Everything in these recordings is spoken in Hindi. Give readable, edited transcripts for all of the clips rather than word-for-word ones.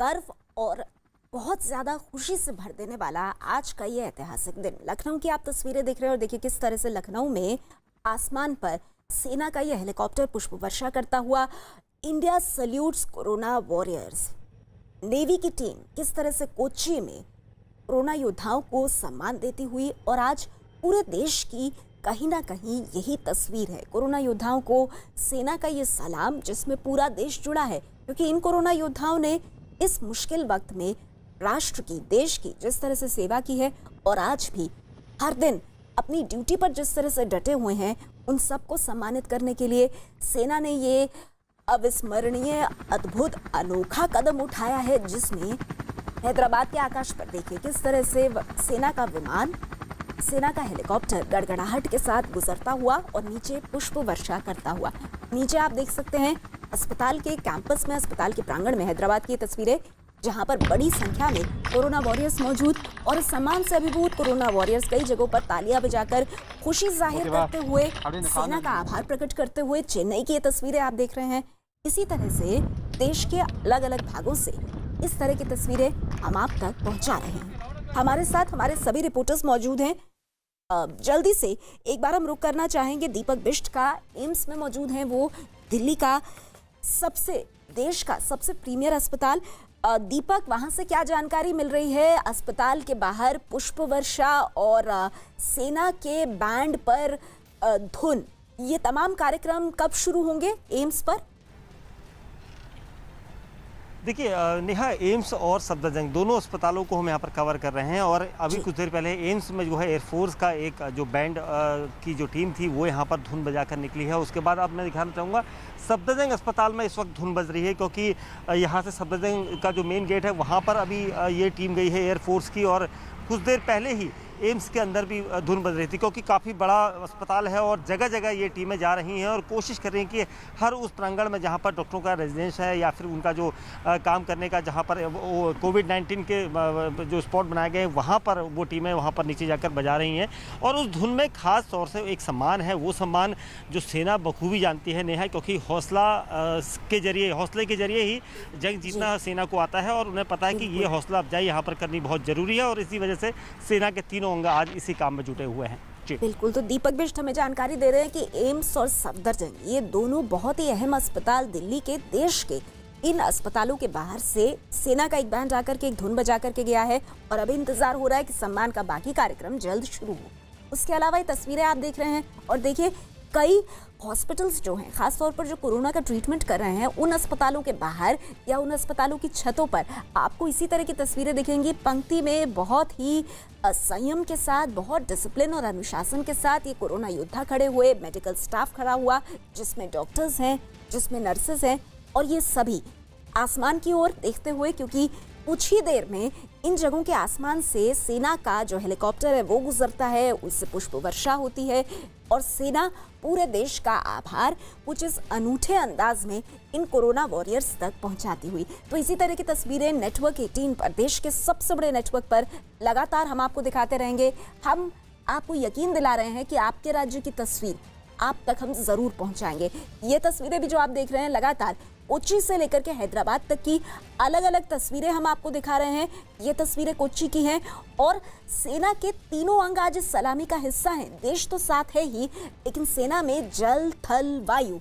गर्व और बहुत ज़्यादा खुशी से भर देने वाला आज का ये ऐतिहासिक दिन। लखनऊ की आप तस्वीरें देख रहे हैं और देखिए किस तरह से लखनऊ में आसमान पर सेना का ये हेलीकॉप्टर पुष्प वर्षा करता हुआ India salutes corona warriors. Navy की टीम किस तरह से कोच्चि में कोरोना योद्धाओं को सम्मान देती हुई, और आज पूरे देश की कहीं ना कहीं यही तस्वीर है। कोरोना योद्धाओं को सेना का ये सलाम, जिसमें पूरा देश जुड़ा है, क्योंकि इन कोरोना योद्धाओं ने इस मुश्किल वक्त में राष्ट्र की, देश की जिस तरह से सेवा की है और आज भी हर दिन अपनी ड्यूटी पर जिस तरह से डटे हुए हैं, उन सबको सम्मानित करने के लिए सेना ने ये अविस्मरणीय, अद्भुत, अनोखा कदम उठाया है, जिसमें हैदराबाद के आकाश पर देखिए किस तरह से सेना का विमान, सेना का हेलीकॉप्टर गड़गड़ाहट के साथ गुजरता हुआ और नीचे पुष्प वर्षा करता हुआ। नीचे आप देख सकते हैं अस्पताल के कैंपस में, अस्पताल के प्रांगण में हैदराबाद की तस्वीरें, जहां पर बड़ी संख्या में कोरोना वॉरियर्स मौजूद, और इस सम्मान से अभिभूत कोरोना वॉरियर्स कई जगहों पर तालियां बजाकर खुशी जाहिर करते हुए, सेना का आभार प्रकट करते हुए। चेन्नई की ये तस्वीरें आप देख रहे हैं। इसी तरह से देश के अलग अलग भागों से इस तरह की तस्वीरें हम आप तक पहुंचा रहे हैं। हमारे साथ हमारे सभी रिपोर्टर्स मौजूद हैं। जल्दी से एक बार हम रुक करना चाहेंगे दीपक बिष्ट का, एम्स में मौजूद हैं। वो दिल्ली का देश का सबसे प्रीमियर अस्पताल। दीपक, वहां से क्या जानकारी मिल रही है? अस्पताल के बाहर पुष्प वर्षा और सेना के बैंड पर धुन, ये तमाम कार्यक्रम कब शुरू होंगे एम्स पर? देखिए नेहा, एम्स और सफदरजंग दोनों अस्पतालों को हम यहाँ पर कवर कर रहे हैं, और अभी कुछ देर पहले एम्स में जो है एयरफोर्स का एक जो बैंड की जो टीम थी वो यहाँ पर धुन बजाकर निकली है। उसके बाद अब मैं दिखाना चाहूँगा सफदरजंग अस्पताल में इस वक्त धुन बज रही है, क्योंकि यहाँ से सफदरजंग का जो मेन गेट है वहाँ पर अभी ये टीम गई है एयरफोर्स की, और कुछ देर पहले ही एम्स के अंदर भी धुन बज रही थी, क्योंकि काफ़ी बड़ा अस्पताल है और जगह जगह ये टीमें जा रही हैं और कोशिश कर रही हैं कि हर उस प्रांगण में जहाँ पर डॉक्टरों का रेजिडेंस है या फिर उनका जो काम करने का, जहाँ पर वो कोविड-19 के जो स्पॉट बनाए गए हैं, वहाँ पर वो टीमें वहाँ पर नीचे जाकर बजा रही हैं। और उस धुन में ख़ास तौर से एक सम्मान है, वो सम्मान जो सेना बखूबी जानती है नेहा, क्योंकि हौसले के जरिए ही जंग जीतना सेना को आता है, और उन्हें पता है कि ये हौसला अफजाई यहाँ पर करनी बहुत ज़रूरी है, और इसी वजह से सेना के तीनों अंग आज इसी काम में जुटे हुए हैं। बिल्कुल, तो दीपक बिष्ट हमें जानकारी दे रहे हैं कि एम्स और सफदरजंग, ये दोनों बहुत ही अहम अस्पताल दिल्ली के, देश के, इन अस्पतालों के बाहर से सेना का एक बैंड आकर के एक धुन बजा करके गया है, और अभी इंतजार हो रहा है कि सम्मान का बाकी कार्यक्रम जल्द शुरू हो। उसके अलावा ये तस्वीरें आप देख रहे हैं, और देखिए कई हॉस्पिटल्स जो हैं, खासतौर पर जो कोरोना का ट्रीटमेंट कर रहे हैं, उन अस्पतालों के बाहर या उन अस्पतालों की छतों पर आपको इसी तरह की तस्वीरें दिखेंगी। पंक्ति में बहुत ही संयम के साथ, बहुत डिसिप्लिन और अनुशासन के साथ ये कोरोना योद्धा खड़े हुए, मेडिकल स्टाफ खड़ा हुआ, जिसमें डॉक्टर्स हैं, जिसमें नर्सेस हैं, और ये सभी आसमान की ओर देखते हुए, क्योंकि कुछ ही देर में इन जगहों के आसमान से सेना का जो हेलीकॉप्टर है वो गुजरता है, उससे पुष्प वर्षा होती है, और सेना पूरे देश का आभार कुछ इस अनूठे अंदाज में इन कोरोना वॉरियर्स तक पहुंचाती हुई। तो इसी तरह की तस्वीरें नेटवर्क 18 पर, देश के सबसे बड़े नेटवर्क पर लगातार हम आपको दिखाते रहेंगे। हम आपको यकीन दिला रहे हैं कि आपके राज्य की तस्वीर आप तक हम जरूर पहुंचाएंगे। ये तस्वीरें भी जो आप देख रहे हैं, लगातार कोच्चि से लेकर के हैदराबाद तक की अलग अलग तस्वीरें हम आपको दिखा रहे हैं। ये तस्वीरें कोच्चि की हैं, और सेना के तीनों अंग आज इस सलामी का हिस्सा हैं। देश तो साथ है ही, लेकिन सेना में जल, थल, वायु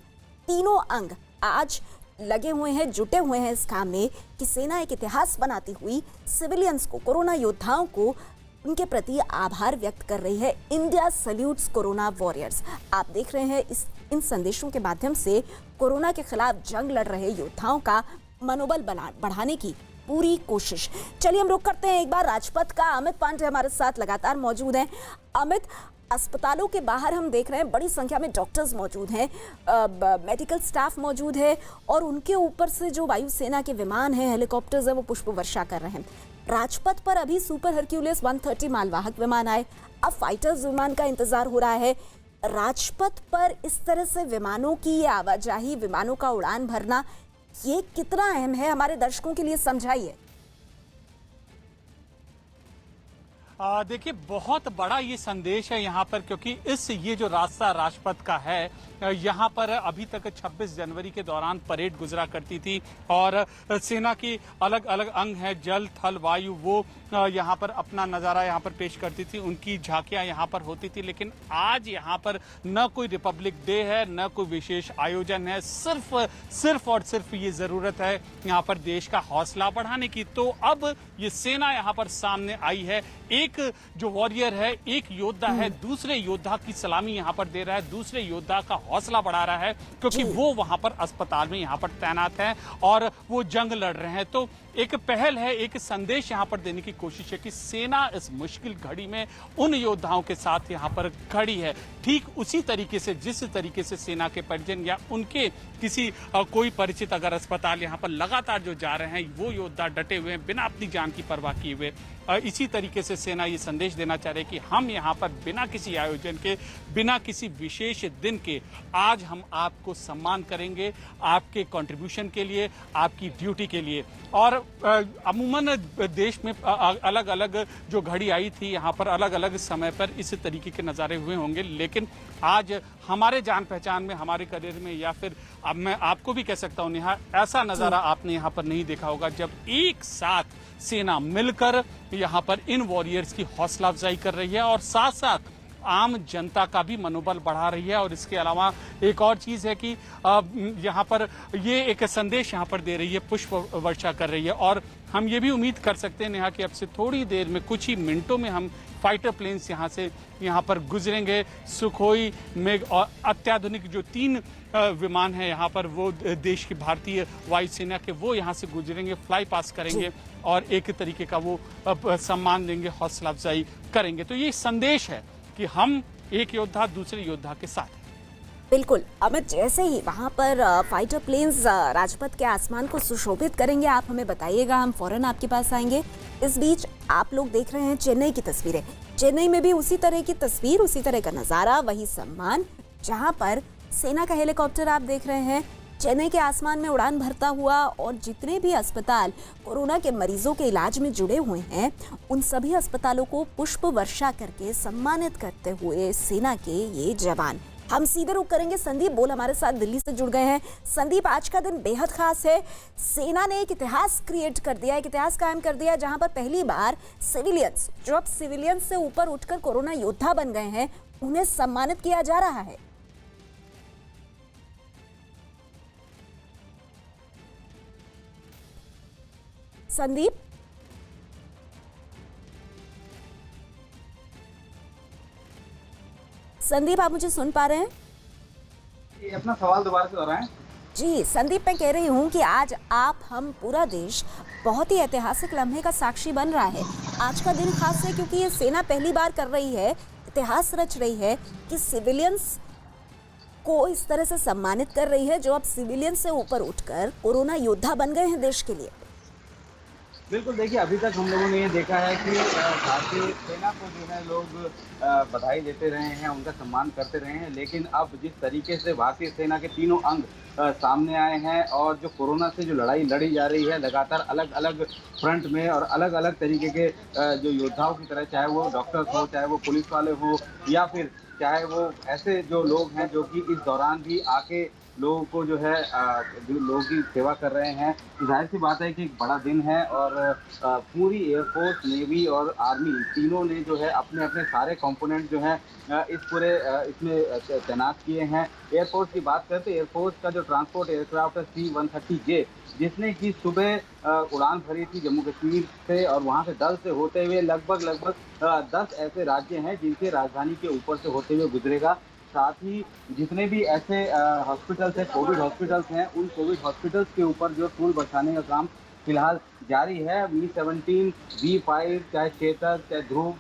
तीनों अंग आज लगे हुए हैं, जुटे हुए हैं इस काम में कि सेना एक इतिहास बनाती हुई सिविलियंस को, कोरोना योद्धाओं को, उनके प्रति आभार व्यक्त कर रही है। India salutes corona warriors. आप देख रहे हैं इन संदेशों के माध्यम से कोरोना के खिलाफ जंग लड़ रहे योद्धाओं का मनोबल बढ़ाने की पूरी कोशिश। चलिए हम रुक करते हैं एक बार राजपथ का। अमित पांडे हमारे साथ लगातार मौजूद हैं। अमित, अस्पतालों के बाहर हम देख रहे हैं बड़ी संख्या में डॉक्टर्स मौजूद हैं, मेडिकल स्टाफ मौजूद है, और उनके ऊपर से जो वायुसेना के विमान हैं, हेलीकॉप्टर्स है, वो पुष्प वर्षा कर रहे हैं। राजपथ पर अभी सुपर हरक्यूलिस 130 मालवाहक विमान आए, अब फाइटर्स विमान का इंतजार हो रहा है। राजपथ पर इस तरह से विमानों की ये आवाजाही, विमानों का उड़ान भरना, ये कितना अहम है हमारे दर्शकों के लिए, समझाइए। देखिए, बहुत बड़ा ये संदेश है यहाँ पर, क्योंकि ये जो रास्ता राजपथ का है, यहाँ पर अभी तक 26 जनवरी के दौरान परेड गुजरा करती थी और सेना की अलग अलग अंग हैं, जल थल वायु, वो यहाँ पर अपना नज़ारा यहाँ पर पेश करती थी, उनकी झांकियाँ यहाँ पर होती थी। लेकिन आज यहाँ पर न कोई रिपब्लिक डे है, न कोई विशेष आयोजन है, सिर्फ और सिर्फ ये ज़रूरत है यहाँ पर देश का हौसला बढ़ाने की। तो अब ये सेना यहाँ पर सामने आई है, एक जो वॉरियर है, एक योद्धा है, दूसरे योद्धा की सलामी यहाँ पर दे रहा है, दूसरे योद्धा का हौसला बढ़ा रहा है, क्योंकि वो वहां पर अस्पताल में यहाँ पर तैनात है और वो जंग लड़ रहे हैं। तो एक पहल है, एक संदेश यहाँ पर देने की कोशिश है कि सेना इस मुश्किल घड़ी में उन योद्धाओं के साथ यहाँ पर खड़ी है। ठीक उसी तरीके से, जिस तरीके से सेना के परिजन या उनके किसी कोई परिचित अगर अस्पताल यहाँ पर लगातार जो जा रहे हैं, वो योद्धा डटे हुए हैं बिना अपनी जान की परवाह किए हुए, इसी तरीके से सेना ये संदेश देना चाह रही है कि हम यहाँ पर बिना किसी आयोजन के, बिना किसी विशेष दिन के, आज हम आपको सम्मान करेंगे आपके कंट्रीब्यूशन के लिए, आपकी ड्यूटी के लिए। और अमूमन देश में अलग अलग जो घड़ी आई थी, यहाँ पर अलग अलग समय पर इस तरीके के नज़ारे हुए होंगे, लेकिन आज हमारे जान पहचान में, हमारे करियर में, या फिर अब मैं आपको भी कह सकता हूँ नेहा, ऐसा नज़ारा आपने यहाँ पर नहीं देखा होगा जब एक साथ सेना मिलकर यहाँ पर इन वॉरियर्स की हौसला अफजाई कर रही है और साथ साथ आम जनता का भी मनोबल बढ़ा रही है। और इसके अलावा एक और चीज़ है कि यहाँ पर ये एक संदेश यहाँ पर दे रही है, पुष्प वर्षा कर रही है। और हम ये भी उम्मीद कर सकते हैं नेहा कि अब से थोड़ी देर में, कुछ ही मिनटों में हम फाइटर प्लेन्स यहाँ पर गुजरेंगे। सुखोई, मेघ और अत्याधुनिक जो 3 विमान हैं यहाँ पर, वो देश की भारतीय वायुसेना के, वो यहाँ से गुजरेंगे, फ्लाई पास करेंगे और एक तरीके का वो सम्मान देंगे, हौसला अफजाई करेंगे। तो ये संदेश है कि हम एक योद्धा दूसरे योद्धा के साथ हैं। बिल्कुल अमित, जैसे ही वहां पर फाइटर प्लेन्स राजपथ के आसमान को सुशोभित करेंगे, आप हमें बताइएगा, हम फौरन आपके पास आएंगे। इस बीच आप लोग देख रहे हैं चेन्नई की तस्वीरें। चेन्नई में भी उसी तरह की तस्वीर, उसी तरह का नजारा, वही सम्मान, जहां पर सेना का हेलीकॉप्टर आप देख रहे हैं चेन्नई के आसमान में उड़ान भरता हुआ, और जितने भी अस्पताल कोरोना के मरीजों के इलाज में जुड़े हुए हैं, उन सभी अस्पतालों को पुष्प वर्षा करके सम्मानित करते हुए सेना के ये जवान। हम सीधे रुख करेंगे, संदीप बोल हमारे साथ दिल्ली से जुड़ गए हैं। संदीप, आज का दिन बेहद खास है। सेना ने एक इतिहास क्रिएट कर दिया, एक इतिहास कायम कर दिया, जहां पर पहली बार सिविलियंस, जो अब सिविलियंस से ऊपर उठकर कोरोना योद्धा बन गए हैं, उन्हें सम्मानित किया जा रहा है। संदीप, संदीप आप मुझे सुन पा रहे हैं? ये अपना सवाल दोबारा से दोहराएं। जी संदीप, मैं कह रही हूँ कि आज आप, हम, पूरा देश बहुत ही ऐतिहासिक लम्हे का साक्षी बन रहा है। आज का दिन खास है क्योंकि ये सेना पहली बार कर रही है, इतिहास रच रही है कि सिविलियंस को इस तरह से सम्मानित कर रही है, जो अब सिविलियंस से ऊपर उठकर कोरोना योद्धा बन गए हैं देश के लिए। बिल्कुल, देखिए, अभी तक हम लोगों ने ये देखा है कि भारतीय सेना को जो है लोग बधाई देते रहे हैं, उनका सम्मान करते रहे हैं, लेकिन अब जिस तरीके से भारतीय सेना के तीनों अंग सामने आए हैं और जो कोरोना से जो लड़ाई लड़ी जा रही है लगातार अलग अलग फ्रंट में, और अलग अलग तरीके के जो योद्धाओं की तरह, चाहे वो डॉक्टर्स हो, चाहे वो पुलिस वाले हो, या फिर चाहे वो ऐसे जो लोग हैं जो कि इस दौरान भी आके लोगों को जो है, जो लोगों की सेवा कर रहे हैं, तो जाहिर सी बात है कि एक बड़ा दिन है। और पूरी एयरफोर्स, नेवी और आर्मी तीनों ने जो है अपने अपने सारे कंपोनेंट जो हैं इस पूरे इसमें तैनात किए हैं। एयरफोर्स की बात करते हैं, एयरफोर्स का जो ट्रांसपोर्ट एयरक्राफ्ट है C-130J, जिसने कि सुबह उड़ान भरी थी जम्मू कश्मीर से, और वहाँ से दल से होते हुए लगभग 10 ऐसे राज्य हैं जिनके राजधानी के ऊपर से होते हुए गुजरेगा। साथ ही जितने भी ऐसे हॉस्पिटल्स हैं, कोविड हॉस्पिटल्स हैं, उन कोविड हॉस्पिटल्स के ऊपर जो फूल बरसाने का काम फिलहाल जारी है। Mi-17, B-5, चाहे चेतक, चाहे ध्रुव,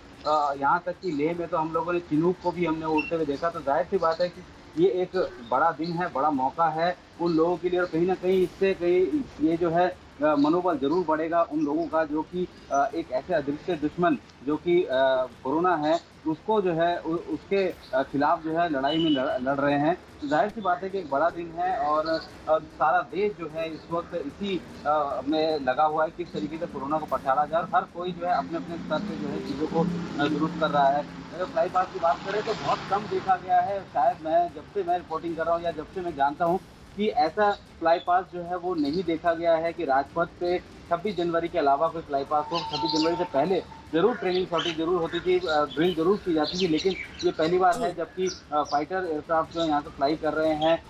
यहाँ तक कि लेह में तो हम लोगों ने चिनूक को भी हमने उड़ते हुए देखा। तो जाहिर सी बात है कि ये एक बड़ा दिन है, बड़ा मौका है उन लोगों के लिए, और कहीं ना कहीं इससे कहीं ये जो है मनोबल जरूर बढ़ेगा उन लोगों का जो कि एक ऐसे अदृश्य दुश्मन जो कि कोरोना है उसको जो है उसके खिलाफ जो है लड़ाई में लड़ रहे हैं। तो जाहिर सी बात है कि एक बड़ा दिन है और सारा देश जो है इस वक्त इसी में लगा हुआ है किस तरीके से कोरोना को पछाड़ा जाए और हर कोई जो है अपने अपने स्तर से जो है चीज़ों को दुरुस्त कर रहा है। अगर फ्लाई पास की बात करें तो बहुत कम देखा गया है, शायद जब से मैं रिपोर्टिंग कर रहा हूँ या जब से मैं जानता हूँ कि ऐसा फ्लाई पास जो है वो नहीं देखा गया है कि राजपथ पे 26 जनवरी के अलावा कोई फ्लाई पास हो। 26 जनवरी से पहले जरूर ट्रेनिंग शॉटिंग जरूर होती थी, ड्रिल जरूर की जाती थी, लेकिन ये पहली बार है जबकि फाइटर एयरक्राफ्ट जो यहाँ से फ्लाई कर रहे हैं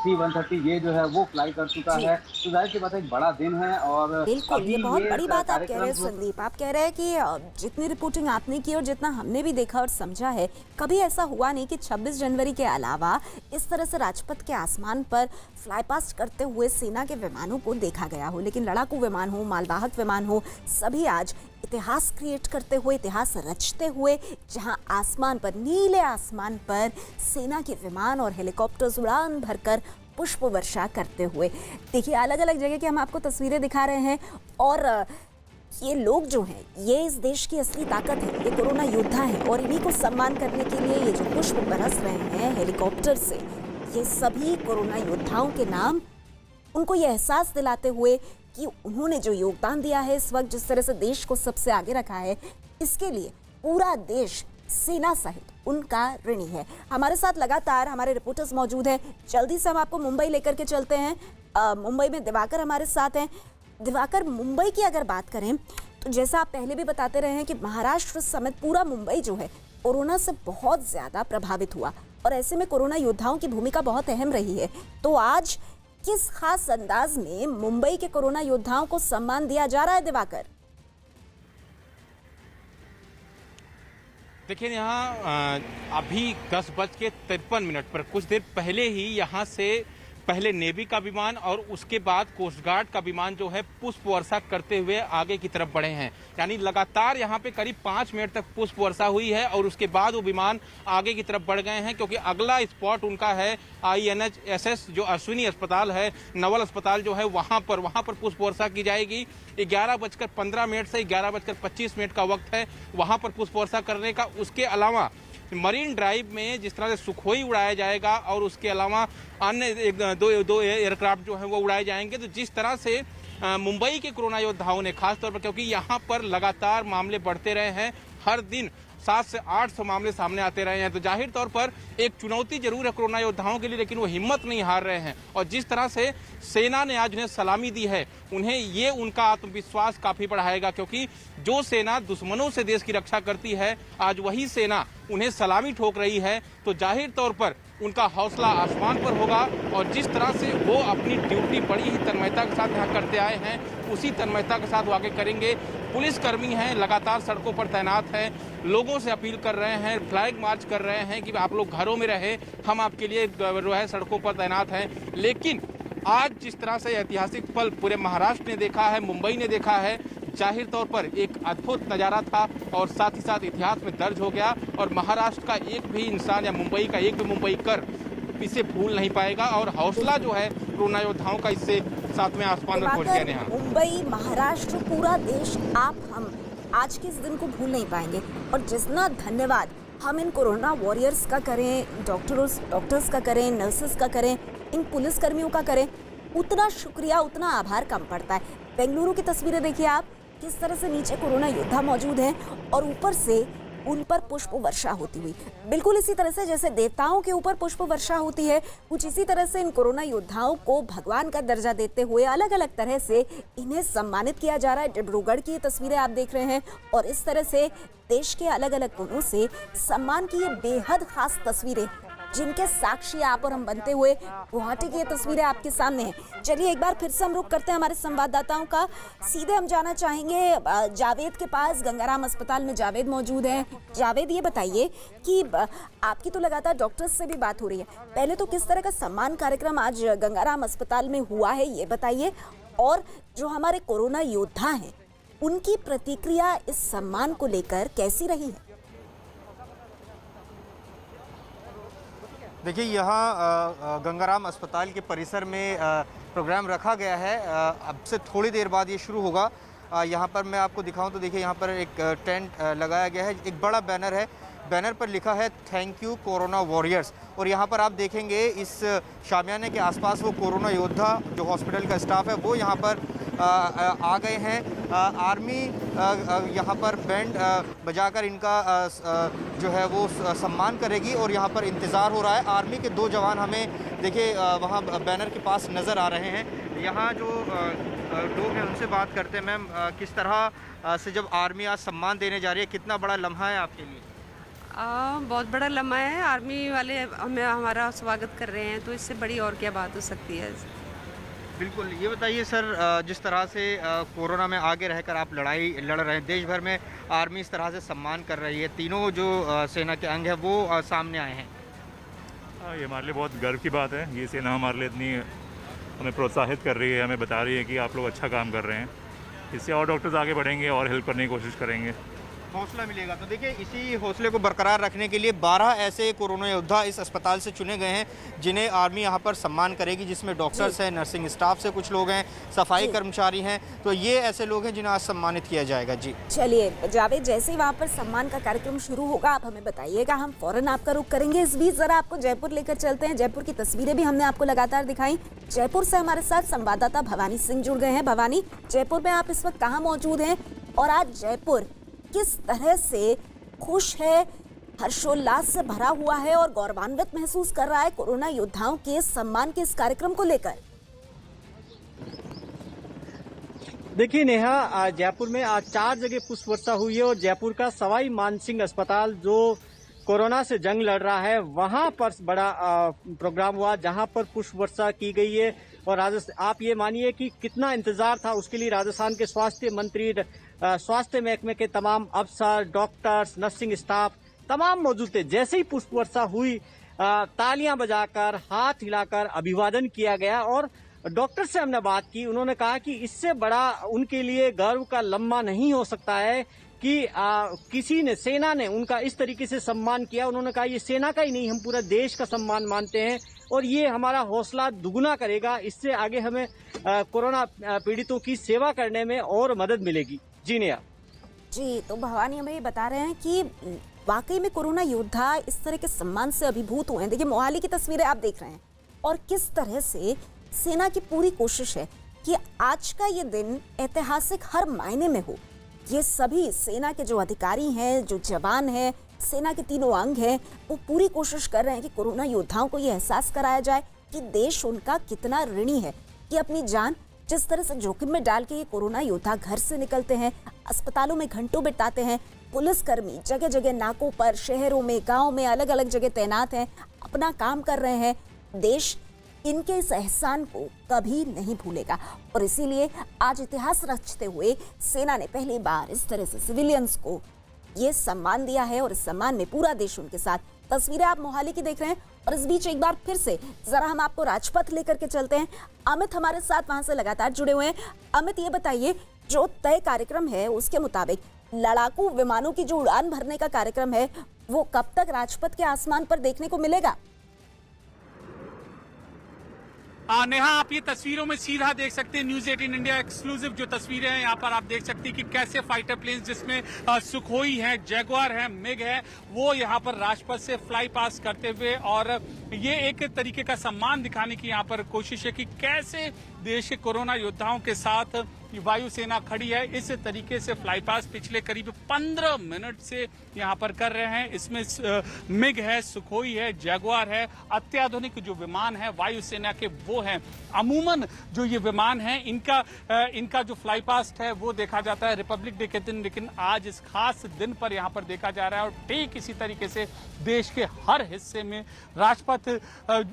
C-130 ये जो है वो फ्लाई कर चुका है। तो जाहिर सी बात है एक बड़ा दिन है और बिल्कुल, ये बहुत बड़ी बात आप कह रहे हैं कार्यक्रम संदीप। आप कह रहे हैं कि जितनी रिपोर्टिंग आपने की और जितना हमने भी देखा और समझा है, कभी ऐसा हुआ नहीं कि 26 जनवरी के अलावा इस तरह से राजपथ के आसमान पर फ्लाई पास्ट करते हुए सेना के विमानों को देखा गया हो। लेकिन लड़ाकू विमान हो, मालवाहक विमान हो, सभी आज इतिहास क्रिएट करते हुए, इतिहास रचते हुए, जहां आसमान पर, नीले आसमान पर सेना के विमान और हेलीकॉप्टर्स उड़ान भरकर पुष्प वर्षा करते हुए। देखिए, अलग अलग जगह की हम आपको तस्वीरें दिखा रहे हैं और ये लोग जो हैं, ये इस देश की असली ताकत है, ये कोरोना योद्धा हैं और इन्हीं को सम्मान करने के लिए ये जो पुष्प बरस रहे हैं हेलीकॉप्टर से, ये सभी कोरोना योद्धाओं के नाम, उनको ये एहसास दिलाते हुए कि उन्होंने जो योगदान दिया है इस वक्त, जिस तरह से देश को सबसे आगे रखा है, इसके लिए पूरा देश सेना सहित उनका ऋणी है। हमारे साथ लगातार हमारे रिपोर्टर्स मौजूद हैं। जल्दी से हम आपको मुंबई लेकर के चलते हैं। मुंबई में दिवाकर हमारे साथ हैं। दिवाकर, मुंबई की अगर बात करें तो जैसा आप पहले भी बताते रहे हैं कि महाराष्ट्र समेत पूरा मुंबई जो है कोरोना से बहुत ज़्यादा प्रभावित हुआ और ऐसे में कोरोना योद्धाओं की भूमिका बहुत अहम रही है। तो आज किस खास अंदाज में मुंबई के कोरोना योद्धाओं को सम्मान दिया जा रहा है दिवाकर? देखिए, यहाँ अभी 10:53 पर कुछ देर पहले ही यहाँ से पहले नेवी का विमान और उसके बाद कोस्ट गार्ड का विमान जो है पुष्प वर्षा करते हुए आगे की तरफ बढ़े हैं। यानी लगातार यहाँ पे करीब 5 मिनट तक पुष्प वर्षा हुई है और उसके बाद वो विमान आगे की तरफ बढ़ गए हैं, क्योंकि अगला स्पॉट उनका है INHSS जो अश्विनी अस्पताल है, नवल अस्पताल जो है, वहाँ पर पुष्प वर्षा की जाएगी। 11:15 से 11:25 का वक्त है वहाँ पर पुष्प वर्षा करने का। उसके अलावा मरीन ड्राइव में जिस तरह से सुखोई उड़ाया जाएगा और उसके अलावा अन्य दो एयरक्राफ्ट जो है वो उड़ाए जाएंगे। तो जिस तरह से मुंबई के कोरोना योद्धाओं ने खासतौर पर, क्योंकि यहाँ पर लगातार मामले बढ़ते रहे हैं, हर दिन 700 से 800 मामले सामने आते रहे हैं, तो जाहिर तौर पर एक चुनौती जरूर है कोरोना योद्धाओं के लिए, लेकिन वो हिम्मत नहीं हार रहे हैं। और जिस तरह से सेना ने आज उन्हें सलामी दी है, उन्हें ये उनका आत्मविश्वास काफी बढ़ाएगा, क्योंकि जो सेना दुश्मनों से देश की रक्षा करती है, आज वही सेना उन्हें सलामी ठोक रही है। तो जाहिर तौर पर उनका हौसला आसमान पर होगा और जिस तरह से वो अपनी ड्यूटी बड़ी ही तन्मयता के साथ यहाँ करते आए हैं, उसी तन्मयता के साथ वो आगे करेंगे। पुलिसकर्मी हैं, लगातार सड़कों पर तैनात हैं, लोगों से अपील कर रहे हैं, फ्लैग मार्च कर रहे हैं कि आप लोग घरों में रहें, हम आपके लिए जो है सड़कों पर तैनात हैं। लेकिन आज जिस तरह से ऐतिहासिक पल पूरे महाराष्ट्र ने देखा है, मुंबई ने देखा है, जाहिर तौर पर एक अद्भुत नज़ारा था और साथ ही साथ इतिहास में दर्ज हो गया। और महाराष्ट्र का एक भी इंसान या मुंबई का एक भी मुंबई कर इसे भूल नहीं पाएगा और हौसला जो है कोरोना योद्धाओं का इससे 7वें आसमान पर पहुंच गया। यहाँ मुंबई, महाराष्ट्र, पूरा देश, आप, हम आज के इस दिन को भूल नहीं पाएंगे। और जितना धन्यवाद हम इन कोरोना वॉरियर्स का करें, डॉक्टर्स का करें, नर्सेस का करें, इन पुलिसकर्मियों का करें, उतना शुक्रिया, उतना आभार कम पड़ता है। बेंगलुरु की तस्वीरें देखिए आप, किस तरह से नीचे कोरोना योद्धा मौजूद हैं और ऊपर से उन पर पुष्प वर्षा होती हुई, बिल्कुल इसी तरह से जैसे देवताओं के ऊपर पुष्प वर्षा होती है, कुछ इसी तरह से इन कोरोना योद्धाओं को भगवान का दर्जा देते हुए अलग अलग तरह से इन्हें सम्मानित किया जा रहा है। डिब्रूगढ़ की ये तस्वीरें आप देख रहे हैं और इस तरह से देश के अलग अलग कोनों से सम्मान की ये बेहद खास तस्वीरें, जिनके साक्षी आप और हम बनते हुए गुवाहाटी की ये तस्वीरें आपके सामने हैं। चलिए एक बार फिर से हम रुख करते हैं हमारे संवाददाताओं का। सीधे हम जाना चाहेंगे जावेद के पास। गंगाराम अस्पताल में जावेद मौजूद है। जावेद, ये बताइए कि आपकी तो लगातार डॉक्टर्स से भी बात हो रही है, पहले तो किस तरह का सम्मान कार्यक्रम आज गंगाराम अस्पताल में हुआ है ये बताइए, और जो हमारे कोरोना योद्धा हैं उनकी प्रतिक्रिया इस सम्मान को लेकर कैसी रही है? देखिए यहाँ गंगाराम अस्पताल के परिसर में प्रोग्राम रखा गया है। अब से थोड़ी देर बाद ये शुरू होगा। यहाँ पर मैं आपको दिखाऊं तो देखिए यहाँ पर एक टेंट लगाया गया है, एक बड़ा बैनर है। बैनर पर लिखा है थैंक यू कोरोना वॉरियर्स। और यहाँ पर आप देखेंगे इस शामियाने के आसपास वो कोरोना योद्धा जो हॉस्पिटल का स्टाफ है वो यहाँ पर आ गए हैं। आर्मी यहाँ पर बैंड बजाकर इनका जो है वो सम्मान करेगी और यहाँ पर इंतज़ार हो रहा है। आर्मी के 2 जवान हमें देखिए वहाँ बैनर के पास नज़र आ रहे हैं। यहाँ जो लोग हैं उनसे बात करते हैं। मैम, किस तरह से जब आर्मी आज सम्मान देने जा रही है, कितना बड़ा लम्हा है आपके लिए? बहुत बड़ा लम्हा है। आर्मी वाले हमारा स्वागत कर रहे हैं, तो इससे बड़ी और क्या बात हो सकती है। बिल्कुल। ये बताइए सर, जिस तरह से कोरोना में आगे रहकर आप लड़ाई लड़ रहे हैं, देश भर में आर्मी इस तरह से सम्मान कर रही है, तीनों जो सेना के अंग हैं वो सामने आए हैं। ये हमारे लिए बहुत गर्व की बात है। ये सेना हमारे लिए इतनी हमें प्रोत्साहित कर रही है, हमें बता रही है कि आप लोग अच्छा काम कर रहे हैं। इससे और डॉक्टर्स आगे बढ़ेंगे और हेल्प करने की कोशिश करेंगे, हौसला मिलेगा। तो देखिए इसी हौसले को बरकरार रखने के लिए 12 ऐसे कोरोना योद्धा इस अस्पताल से चुने गए हैं जिन्हें आर्मी यहाँ पर सम्मान करेगी, जिसमें डॉक्टर्स हैं, नर्सिंग स्टाफ से कुछ लोग हैं, सफाई कर्मचारी हैं। तो ये ऐसे लोग हैं जिन्हें आज सम्मानित किया जाएगा। जी चलिए जावेद, जैसे ही वहाँ पर सम्मान का कार्यक्रम शुरू होगा आप हमें बताइएगा, हम फौरन आपका रुख करेंगे। इस बीच जरा आपको जयपुर लेकर चलते हैं। जयपुर की तस्वीरें भी हमने आपको लगातार दिखाई। जयपुर से हमारे साथ संवाददाता भवानी सिंह जुड़ गए हैं। भवानी, जयपुर में आप इस वक्त कहाँ मौजूद हैं और आज जयपुर किस तरह से खुश है, हर्षोल्लास से भरा हुआ है और गौरवान्वित महसूस कर रहा है कोरोना योद्धाओं के सम्मान के इस कार्यक्रम को लेकर? देखिए नेहा, जयपुर में आज 4 जगह पुष्प वर्षा हुई है और जयपुर का सवाई मानसिंह अस्पताल जो कोरोना से जंग लड़ रहा है वहां पर बड़ा प्रोग्राम हुआ जहां पर पुष्प वर्षा की गई है। और आप ये मानिए कि कितना इंतजार था उसके लिए। राजस्थान के स्वास्थ्य मंत्री, स्वास्थ्य महकमे के तमाम अफसर, डॉक्टर्स, नर्सिंग स्टाफ तमाम मौजूद थे। जैसे ही पुष्प वर्षा हुई, तालियां बजाकर, हाथ हिलाकर अभिवादन किया गया। और डॉक्टर से हमने बात की, उन्होंने कहा कि इससे बड़ा उनके लिए गर्व का लम्हा नहीं हो सकता है कि किसी ने, सेना ने उनका इस तरीके से सम्मान किया। उन्होंने कहा ये सेना का ही नहीं, हम पूरा देश का सम्मान मानते हैं और ये हमारा हौसला दुगुना करेगा। इससे आगे हमें कोरोना पीड़ितों की सेवा करने में और मदद मिलेगी। जी नेहा। जी, तो भवानी हमें ये बता रहे हैं कि वाकई में कोरोना योद्धा इस तरह के सम्मान से अभिभूत हुए हैं। देखिए मोहाली की तस्वीरें आप देख रहे हैं और किस तरह से सेना की पूरी कोशिश है कि आज का ये दिन ऐतिहासिक हर मायने में हो। ये सभी सेना के जो अधिकारी हैं, जो जवान हैं, सेना के तीनों अंग हैं, वो पूरी कोशिश कर रहे हैं कि कोरोना योद्धाओं को ये एहसास कराया जाए कि देश उनका कितना ऋणी है, कि अपनी जान जिस तरह से जोखिम में डाल के ये कोरोना योद्धा घर से निकलते हैं, अस्पतालों में घंटों बिताते हैं, पुलिसकर्मी जगह जगह नाकों पर, शहरों में, गाँव में अलग अलग जगह तैनात हैं, अपना काम कर रहे हैं। देश इनके इस एहसान को कभी नहीं भूलेगा और इसीलिए आज इतिहास रचते हुए सेना ने पहली बार इस तरह से सिविलियंस को ये सम्मान दिया है और इस सम्मान में पूरा देश उनके साथ। तस्वीरें आप मोहाली की देख रहे हैं और इस बीच एक बार फिर से जरा हम आपको राजपथ लेकर के चलते हैं। अमित हमारे साथ वहां से लगातार जुड़े हुए हैं। अमित, ये बताइए, जो तय कार्यक्रम है उसके मुताबिक लड़ाकू विमानों की जो उड़ान भरने का कार्यक्रम है वो कब तक राजपथ के आसमान पर देखने को मिलेगा? नेहा, आप ये तस्वीरों में सीधा देख सकते हैं, न्यूज 18 इंडिया एक्सक्लूसिव जो तस्वीरें हैं यहाँ पर आप देख सकते हैं कि कैसे फाइटर प्लेन्स जिसमें सुखोई है, जैगुआर है, मिग है, वो यहाँ पर राजपथ से फ्लाई पास करते हुए, और ये एक तरीके का सम्मान दिखाने की यहाँ पर कोशिश है कि कैसे देश के कोरोना योद्धाओं के साथ वायुसेना खड़ी है। इस तरीके से फ्लाई पास पिछले करीब 15 मिनट से यहाँ पर कर रहे हैं। इसमें मिग है, सुखोई है, जैगुआर है, अत्याधुनिक जो विमान है वायुसेना के वो हैं। अमूमन जो ये विमान है इनका जो फ्लाई पास्ट है वो देखा जाता है रिपब्लिक डे के दिन, लेकिन आज इस खास दिन पर यहाँ पर देखा जा रहा है। और ठीक इसी तरीके से देश के हर हिस्से में राजपथ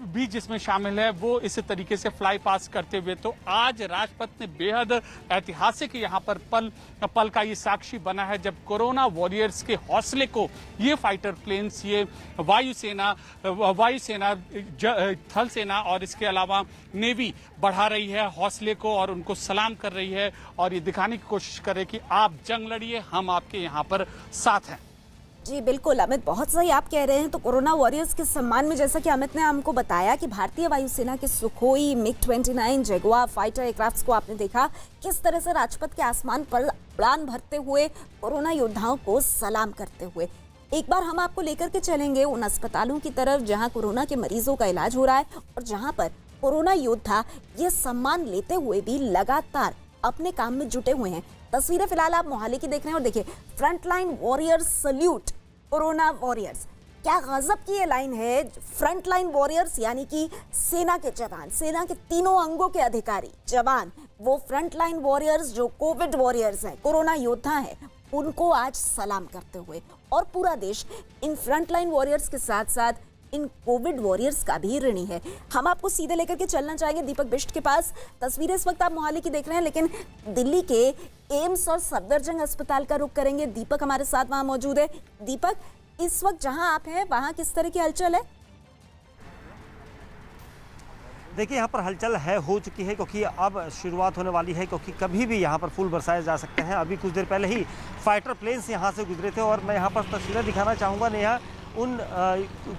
भी जिसमें शामिल है वो इस तरीके से फ्लाई पास करते हुए, तो आज राजपथ ने बेहद ऐतिहासिक यहाँ पर पल का ये साक्षी बना है जब कोरोना वॉरियर्स के हौसले को ये फाइटर प्लेन्स, ये वायुसेना, थल सेना और इसके अलावा नेवी बढ़ा रही है हौसले को और उनको सलाम कर रही है और ये दिखाने की कोशिश कर रही है कि आप जंग लड़िए, हम आपके यहाँ पर साथ हैं। जी बिल्कुल अमित, बहुत सही आप कह रहे हैं। तो कोरोना वॉरियर्स के सम्मान में जैसा कि अमित ने हमको बताया कि भारतीय वायुसेना के सुखोई, मिग-29, जगुआर फाइटर एयरक्राफ्ट्स को आपने देखा किस तरह से राजपथ के आसमान पर उड़ान भरते हुए कोरोना योद्धाओं को सलाम करते हुए। एक बार हम आपको लेकर के चलेंगे उन अस्पतालों की तरफ जहां कोरोना के मरीजों का इलाज हो रहा है और जहां पर कोरोना योद्धा ये सम्मान लेते हुए भी लगातार अपने काम में जुटे हुए हैं। तस्वीरें फिलहाल आप मोहाली की देख रहे हैं और देखिए, frontline warriors salute corona warriors. क्या गजब की ये लाइन है। फ्रंटलाइन वॉरियर्स यानी कि सेना के जवान, सेना के तीनों अंगों के अधिकारी जवान, वो फ्रंटलाइन वॉरियर्स जो कोविड वॉरियर्स हैं, कोरोना योद्धा हैं, उनको आज सलाम करते हुए। और पूरा देश इन फ्रंटलाइन वॉरियर्स के साथ साथ इन कोविड वॉरियर्स का भी ऋणी है। हम आपको सीधे लेकर के चलना चाहेंगे दीपक बिष्ट के पास। तस्वीरें इस वक्त आप मोहाली की देख रहे हैं, लेकिन दिल्ली के एम्स और सफदरजंग अस्पताल का रुख करेंगे। दीपक हमारे साथ वहां मौजूद है। दीपक, इस वक्त जहां आप हैं वहां किस तरह की हलचल है? देखिए, यहाँ पर हलचल हो चुकी है क्योंकि अब शुरुआत होने वाली है, क्योंकि कभी भी यहाँ पर फूल बरसाए जा सकते हैं। अभी कुछ देर पहले ही फाइटर प्लेन्स यहाँ से गुजरे थे और मैं यहाँ पर तस्वीरें दिखाना चाहूँगा नेहा उन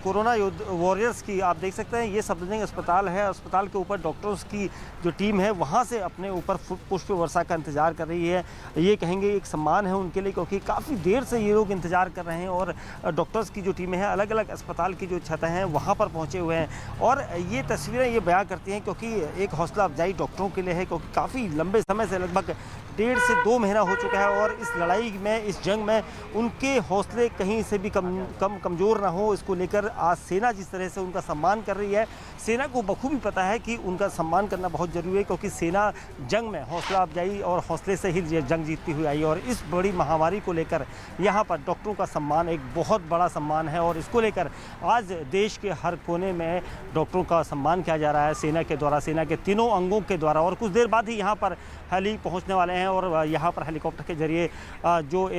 कोरोना वॉरियर्स की। आप देख सकते हैं ये सफदरजंग अस्पताल है। अस्पताल के ऊपर डॉक्टर्स की जो टीम है वहाँ से अपने ऊपर पुष्प वर्षा का इंतज़ार कर रही है। ये कहेंगे एक सम्मान है उनके लिए, क्योंकि काफ़ी देर से ये लोग इंतज़ार कर रहे हैं और डॉक्टर्स की जो टीमें हैं अलग अलग अस्पताल की जो छतें हैं वहाँ पर पहुँचे हुए हैं। और ये तस्वीरें ये बयां करती हैं क्योंकि एक हौसला अफजाई डॉक्टरों के लिए है, क्योंकि काफ़ी लंबे समय से लगभग 1.5 से 2 महीना हो चुका है और इस लड़ाई में, इस जंग में उनके हौसले कहीं से भी कमज़ोर ना हो, इसको लेकर आज सेना जिस तरह से उनका सम्मान कर रही है, सेना को बखूबी पता है कि उनका सम्मान करना बहुत ज़रूरी है, क्योंकि सेना जंग में हौसला अफजाई और हौसले से ही जंग जीतती हुई आई। और इस बड़ी महामारी को लेकर यहाँ पर डॉक्टरों का सम्मान एक बहुत बड़ा सम्मान है और इसको लेकर आज देश के हर कोने में डॉक्टरों का सम्मान किया जा रहा है सेना के द्वारा, सेना के तीनों अंगों के द्वारा। और कुछ देर बाद ही यहाँ पर हेली पहुँचने वाले हैं और यहाँ पर हेलीकॉप्टर के जरिए जो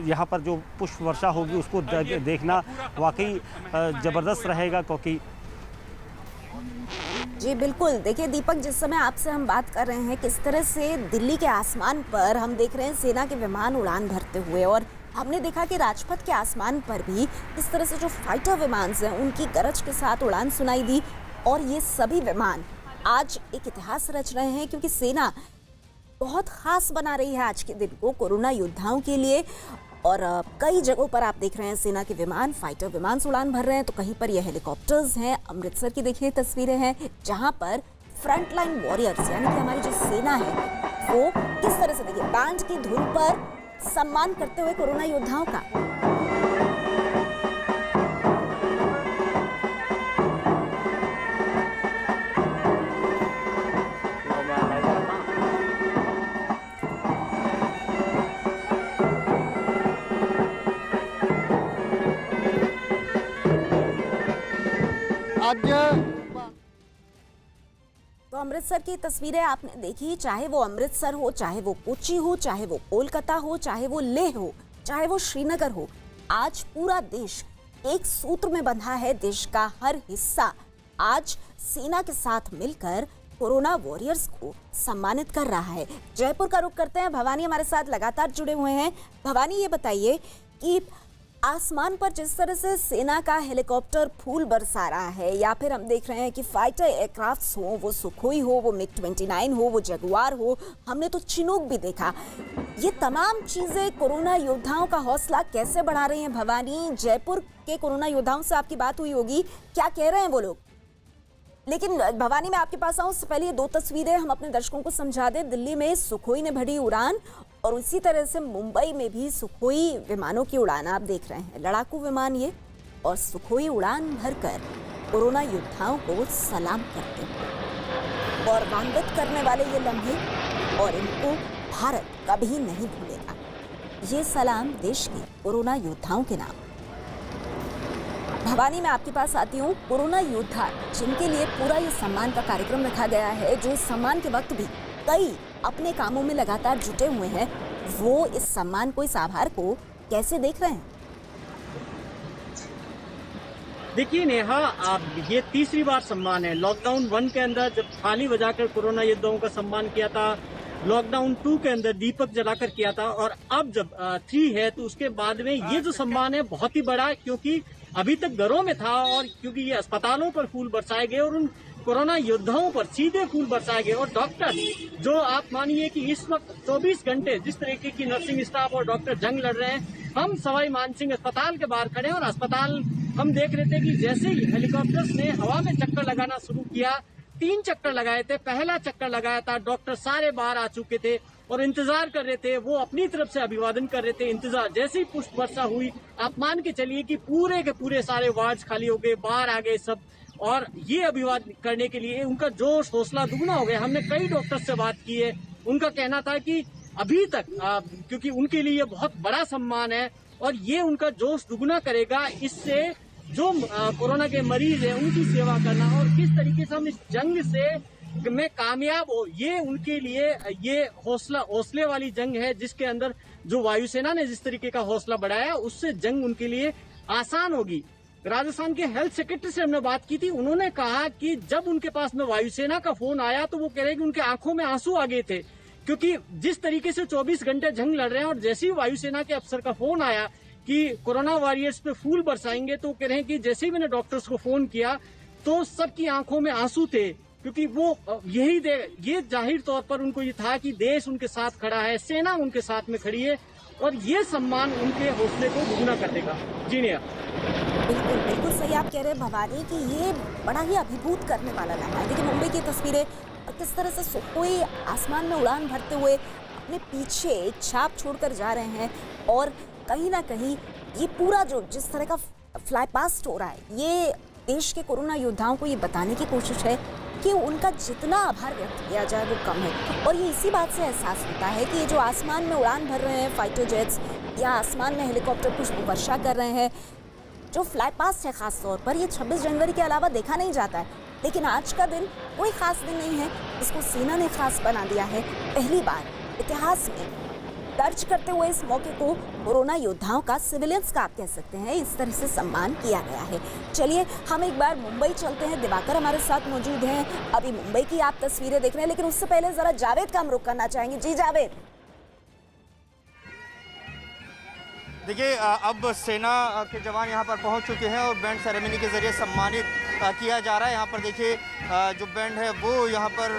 यहाँ पर जो पुष्प वर्षा होगी उसको देखना वाकई ज़बरदस्त रहेगा। क्योंकि जी बिल्कुल, देखिए दीपक, जिस समय आपसे हम बात कर रहे हैं किस तरह से दिल्ली के आसमान पर हम देख रहे हैं सेना के विमान उड़ान भरते हुए, और हमने देखा कि राजपथ के आसमान पर भी इस तरह से जो फाइटर विमान हैं उनकी गरज के साथ उड़ान सुनाई दी। और ये सभी विमान आज एक इतिहास रच रहे हैं, क्योंकि सेना बहुत खास बना रही है आज के दिन को कोरोना योद्धाओं के लिए। और कई जगहों पर आप देख रहे हैं सेना के विमान, फाइटर विमान उड़ान भर रहे हैं, तो कहीं पर ये हेलीकॉप्टर्स हैं। अमृतसर की देखिए तस्वीरें हैं जहां पर फ्रंटलाइन वॉरियर्स यानी कि हमारी जो सेना है वो किस तरह से, देखिए, बैंड की धुन पर सम्मान करते हुए कोरोना योद्धाओं का। तो अमृतसर की तस्वीरें आपने देखी, चाहे वो अमृतसर हो, चाहे वो कोच्चि हो, चाहे वो कोलकाता हो, चाहे वो लेह हो, चाहे वो श्रीनगर हो, आज पूरा देश एक सूत्र में बंधा है। देश का हर हिस्सा आज सेना के साथ मिलकर कोरोना वॉरियर्स को सम्मानित कर रहा है। जयपुर का रुख करते हैं, भवानी हमारे साथ लगातार जुड़े हुए हैं। भवानी, ये बताइए कि आसमान पर जिस तरह से सेना का हेलीकॉप्टर फूल बरसा रहा है, या फिर हम देख रहे हैं कि फाइटर एयरक्राफ्ट्स हो, वो सुखोई हो, वो मिग-29 हो, वो जगुआर हो, हमने तो चिनूक भी देखा, ये तमाम चीजें कोरोना योद्धाओं का हौसला कैसे बढ़ा रही हैं? भवानी, जयपुर के कोरोना योद्धाओं से आपकी बात हुई होगी, क्या कह रहे हैं वो लोग? लेकिन भवानी, मैं आपके पास आऊं उससे पहले ये 2 तस्वीरें हम अपने दर्शकों को समझा दें। दिल्ली में सुखोई ने भरी उड़ान और उसी तरह से मुंबई में भी सुखोई विमानों की उड़ान आप देख रहे हैं। लड़ाकू विमान ये, और सुखोई उड़ान भरकर कोरोना योद्धाओं को सलाम करते हैं। गौरवान्वित करने वाले ये लम्हे, और इनको भारत कभी नहीं भूलेगा। ये सलाम देश के कोरोना योद्धाओं के नाम। भवानी, मैं आपके पास आती हूँ। कोरोना योद्धा जिनके लिए पूरा ये सम्मान का कार्यक्रम रखा गया है, जो इस सम्मान के वक्त भी कई अपने कामों में लगातार जुटे हुए हैं, वो इस सम्मान को, इस आभार को कैसे देख रहे हैं? देखिए नेहा, आप ये तीसरी बार सम्मान है। लॉकडाउन 1 के अंदर जब थाली बजाकर कोरोना योद्धाओं का सम्मान किया था, लॉकडाउन 2 के अंदर दीपक जलाकर किया था, और अब जब 3 है तो उसके बाद में ये जो सम्मान है बहुत ही बड़ा, क्योंकि अभी तक घरों में था और क्योंकि ये अस्पतालों पर फूल बरसाए गए और उन कोरोना योद्धाओं पर सीधे फूल बरसाए गए। और डॉक्टर जो आप मानिए कि इस वक्त 24 घंटे जिस तरीके की नर्सिंग स्टाफ और डॉक्टर जंग लड़ रहे हैं, हम सवाई मानसिंह अस्पताल के बाहर खड़े हैं और अस्पताल हम देख रहे थे कि जैसे ही हेलीकॉप्टर्स ने हवा में चक्कर लगाना शुरू किया, 3 चक्कर लगाए थे, पहला चक्कर लगाया था, डॉक्टर सारे बाहर आ चुके थे और इंतजार कर रहे थे, वो अपनी तरफ से अभिवादन कर रहे थे। इंतजार जैसे ही पुष्प वर्षा हुई, आप मान के चलिए कि पूरे के पूरे सारे वार्ड्स खाली हो गए, बाहर आ गए सब, और ये अभिवादन करने के लिए उनका जोश हौसला दुगना हो गया। हमने कई डॉक्टर से बात की है, उनका कहना था कि अभी तक क्योंकि उनके लिए ये बहुत बड़ा सम्मान है और ये उनका जोश दुगना करेगा, इससे जो कोरोना के मरीज हैं उनकी सेवा करना और किस तरीके से हम इस जंग से में कामयाब हो, ये उनके लिए ये हौसले वाली जंग है, जिसके अंदर जो वायुसेना ने जिस तरीके का हौसला बढ़ाया उससे जंग उनके लिए आसान होगी। राजस्थान के हेल्थ सेक्रेटरी से हमने बात की थी, उन्होंने कहा कि जब उनके पास में वायुसेना का फोन आया तो वो कह रहे हैं कि उनके आंखों में आंसू आ गए थे, क्योंकि जिस तरीके से 24 घंटे जंग लड़ रहे हैं और जैसे ही वायुसेना के अफसर का फोन आया कि कोरोना वॉरियर्स पे फूल बरसाएंगे, तो कह रहे हैं कि जैसे ही मैंने डॉक्टर्स को फोन किया तो सबकी आंखों में आंसू थे, क्योंकि वो ये जाहिर तौर पर उनको ये था कि देश उनके साथ खड़ा है, सेना उनके साथ में खड़ी है और ये सम्मान उनके हौसले को दुगना कर देगा। जी नेहा। बिल्कुल बिल्कुल सही आप कह रहे हैं भवानी कि ये बड़ा ही अभिभूत करने वाला लम्हा है। देखिए मुंबई की तस्वीरें, किस तरह से सुखोई आसमान में उड़ान भरते हुए अपने पीछे एक छाप छोड़कर जा रहे हैं और कहीं ना कहीं ये पूरा जो जिस तरह का फ्लाई पास्ट हो रहा है, ये देश के कोरोना योद्धाओं को ये बताने की कोशिश है कि उनका जितना आभार व्यक्त किया जाए वो कम है। और ये इसी बात से एहसास होता है कि ये जो आसमान में उड़ान भर रहे हैं फाइटर जेट्स या आसमान में हेलीकॉप्टर पुष्प वर्षा कर रहे हैं, जो फ्लाई पास्ट है खास तौर पर, ये 26 जनवरी के अलावा देखा नहीं जाता है। लेकिन आज का दिन कोई खास दिन नहीं है, इसको सेना ने खास बना दिया है। पहली बार इतिहास में दर्ज करते हुए इस मौके को कोरोना योद्धाओं का, सिविलियंस का आप कह सकते हैं, इस तरह से सम्मान किया गया है। चलिए हम एक बार मुंबई चलते हैं, दिवाकर हमारे साथ मौजूद हैं। अभी मुंबई की आप तस्वीरें देख रहे हैं, लेकिन उससे पहले जरा जावेद का हम रुख करना चाहेंगे। जी जावेद। देखिए अब सेना के जवान यहाँ पर पहुँच चुके हैं और बैंड सेरेमनी के जरिए सम्मानित किया जा रहा है। यहाँ पर देखिए जो बैंड है वो यहाँ पर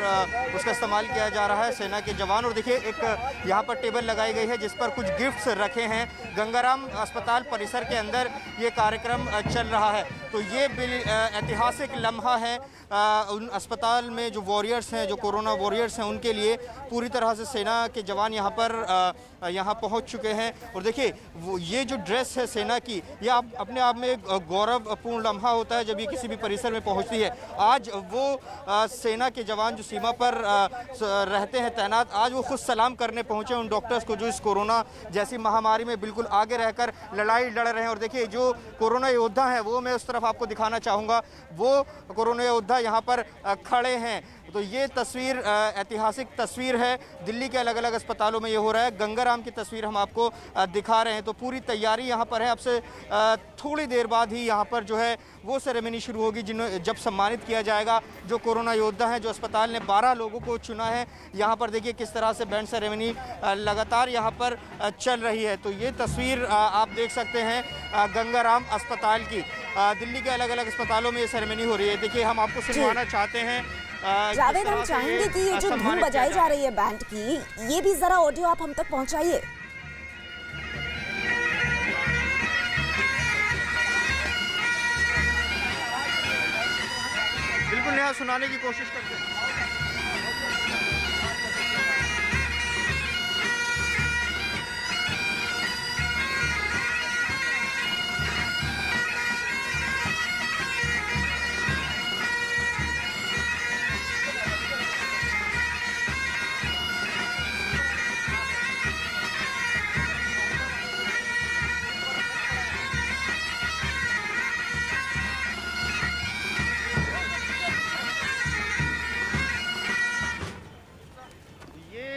उसका इस्तेमाल किया जा रहा है सेना के जवान। और देखिए एक यहाँ पर टेबल लगाई गई है जिस पर कुछ गिफ्ट्स रखे हैं। गंगाराम अस्पताल परिसर के अंदर ये कार्यक्रम चल रहा है, तो ये ऐतिहासिक लम्हा है उन अस्पताल में जो वॉरियर्स हैं, जो कोरोना वॉरियर्स हैं, उनके लिए पूरी तरह से सेना के जवान यहाँ पर यहाँ पहुँच चुके हैं। और देखिए वो ये जो ड्रेस है सेना की, ये अपने आप में एक गौरवपूर्ण लम्हा होता है जब ये किसी भी परिसर में पहुँचती है। आज वो सेना के जवान जो सीमा पर रहते हैं तैनात, आज वो खुद सलाम करने पहुँचे उन डॉक्टर्स को जो इस कोरोना जैसी महामारी में बिल्कुल आगे रहकर लड़ाई लड़ रहे हैं। और देखिए जो कोरोना योद्धा हैं वो मैं उस तरफ आपको दिखाना चाहूँगा, वो कोरोना योद्धा यहाँ पर खड़े हैं। तो ये तस्वीर ऐतिहासिक तस्वीर है, दिल्ली के अलग अलग अस्पतालों में ये हो रहा है। गंगाराम की तस्वीर हम आपको दिखा रहे हैं। तो पूरी तैयारी यहाँ पर है। अब से थोड़ी देर बाद ही यहाँ पर जो है वो सेरेमनी शुरू होगी जब सम्मानित किया जाएगा जो कोरोना योद्धा हैं, जो अस्पताल ने 12 लोगों को चुना है। यहाँ पर देखिए किस तरह से बैंड सेरेमनी लगातार यहाँ पर चल रही है। तो ये तस्वीर आप देख सकते हैं गंगाराम अस्पताल की। दिल्ली के अलग अलग अस्पतालों में ये सेरेमनी हो रही है। देखिए हम आपको सुनवाना चाहते हैं। जावेद हम चाहेंगे कि ये जो धुन बजाई जा रही है बैंड की, ये भी जरा ऑडियो आप हम तक पहुंचाइए। बिल्कुल नया सुनाने की कोशिश करते हैं।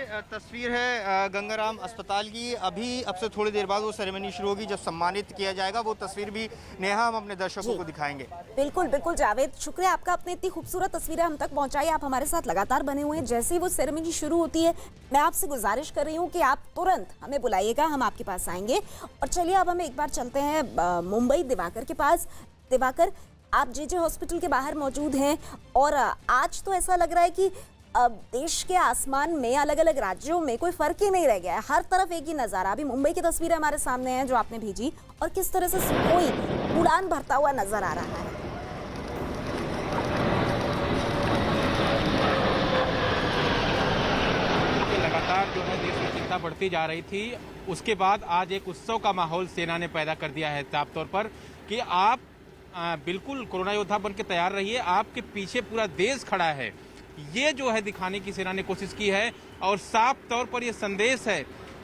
तस्वीर है गंगाराम अस्पताल की। अभी अब से थोड़ी देर बाद वो सेरेमनी शुरू होगी जब सम्मानित किया जाएगा। वो तस्वीर भी नेहा हम अपने दर्शकों को दिखाएंगे। बिल्कुल बिल्कुल जावेद, शुक्रिया आपका, अपने इतनी खूबसूरत तस्वीरें हम तक पहुंचाई। आप हमारे साथ लगातार बने हुए हैं। जैसे ही वो सेरेमनी शुरू होती है मैं आपसे गुजारिश कर रही हूँ कि आप तुरंत हमें बुलाइएगा, हम आपके पास आएंगे। और चलिए अब हम एक बार चलते हैं मुंबई दिवाकर के पास। दिवाकर, आप जेजे हॉस्पिटल के बाहर मौजूद हैं और आज तो ऐसा लग रहा है कि अब देश के आसमान में अलग अलग राज्यों में कोई फर्क ही नहीं रह गया है, हर तरफ एक ही नज़ारा। अभी मुंबई की तस्वीरें हमारे सामने हैं जो आपने भेजी, और किस तरह से कोई उड़ान भरता हुआ नजर आ रहा है। लगातार जो है देश में चिंता बढ़ती जा रही थी, उसके बाद आज एक उत्सव का माहौल सेना ने पैदा कर दिया है साफ तौर पर कि आप बिल्कुल कोरोना योद्धा बन के तैयार रहिए, आपके पीछे पूरा देश खड़ा है। ये जो है दिखाने की सेना ने कोशिश की है और साफ तौर पर ये संदेश है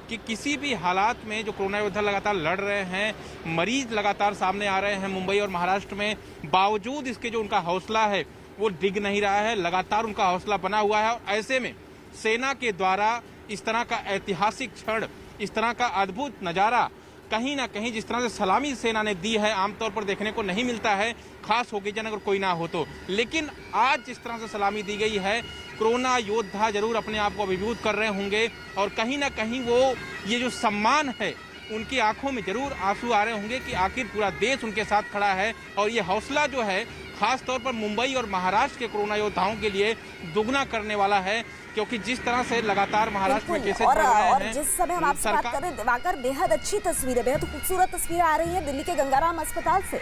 कि किसी भी हालात में जो कोरोना योद्धा लगातार लड़ रहे हैं, मरीज लगातार सामने आ रहे हैं मुंबई और महाराष्ट्र में, बावजूद इसके जो उनका हौसला है वो डिग नहीं रहा है, लगातार उनका हौसला बना हुआ है। और ऐसे में सेना के द्वारा इस तरह का ऐतिहासिक क्षण, इस तरह का अद्भुत नज़ारा कहीं ना कहीं जिस तरह से सलामी सेना ने दी है आमतौर पर देखने को नहीं मिलता है, खास ओकेजन अगर कोई ना हो तो। लेकिन आज जिस तरह से सलामी दी गई है, कोरोना योद्धा जरूर अपने आप को अभिभूत कर रहे होंगे और कहीं ना कहीं वो ये जो सम्मान है उनकी आंखों में जरूर आंसू आ रहे होंगे कि आखिर पूरा देश उनके साथ खड़ा है। और ये हौसला जो है खास तौर पर मुंबई और महाराष्ट्र के कोरोना योद्धाओं के लिए दुगना करने वाला है, क्योंकि जिस तरह से लगातार महाराष्ट्र में केसेस बढ़ रहे हैं। और जिस समय हम आपसे बात कर रहे हैं दिवाकर, बेहद अच्छी तस्वीरें, बेहद खूबसूरत तस्वीरें आ रही हैं दिल्ली के गंगाराम अस्पताल से।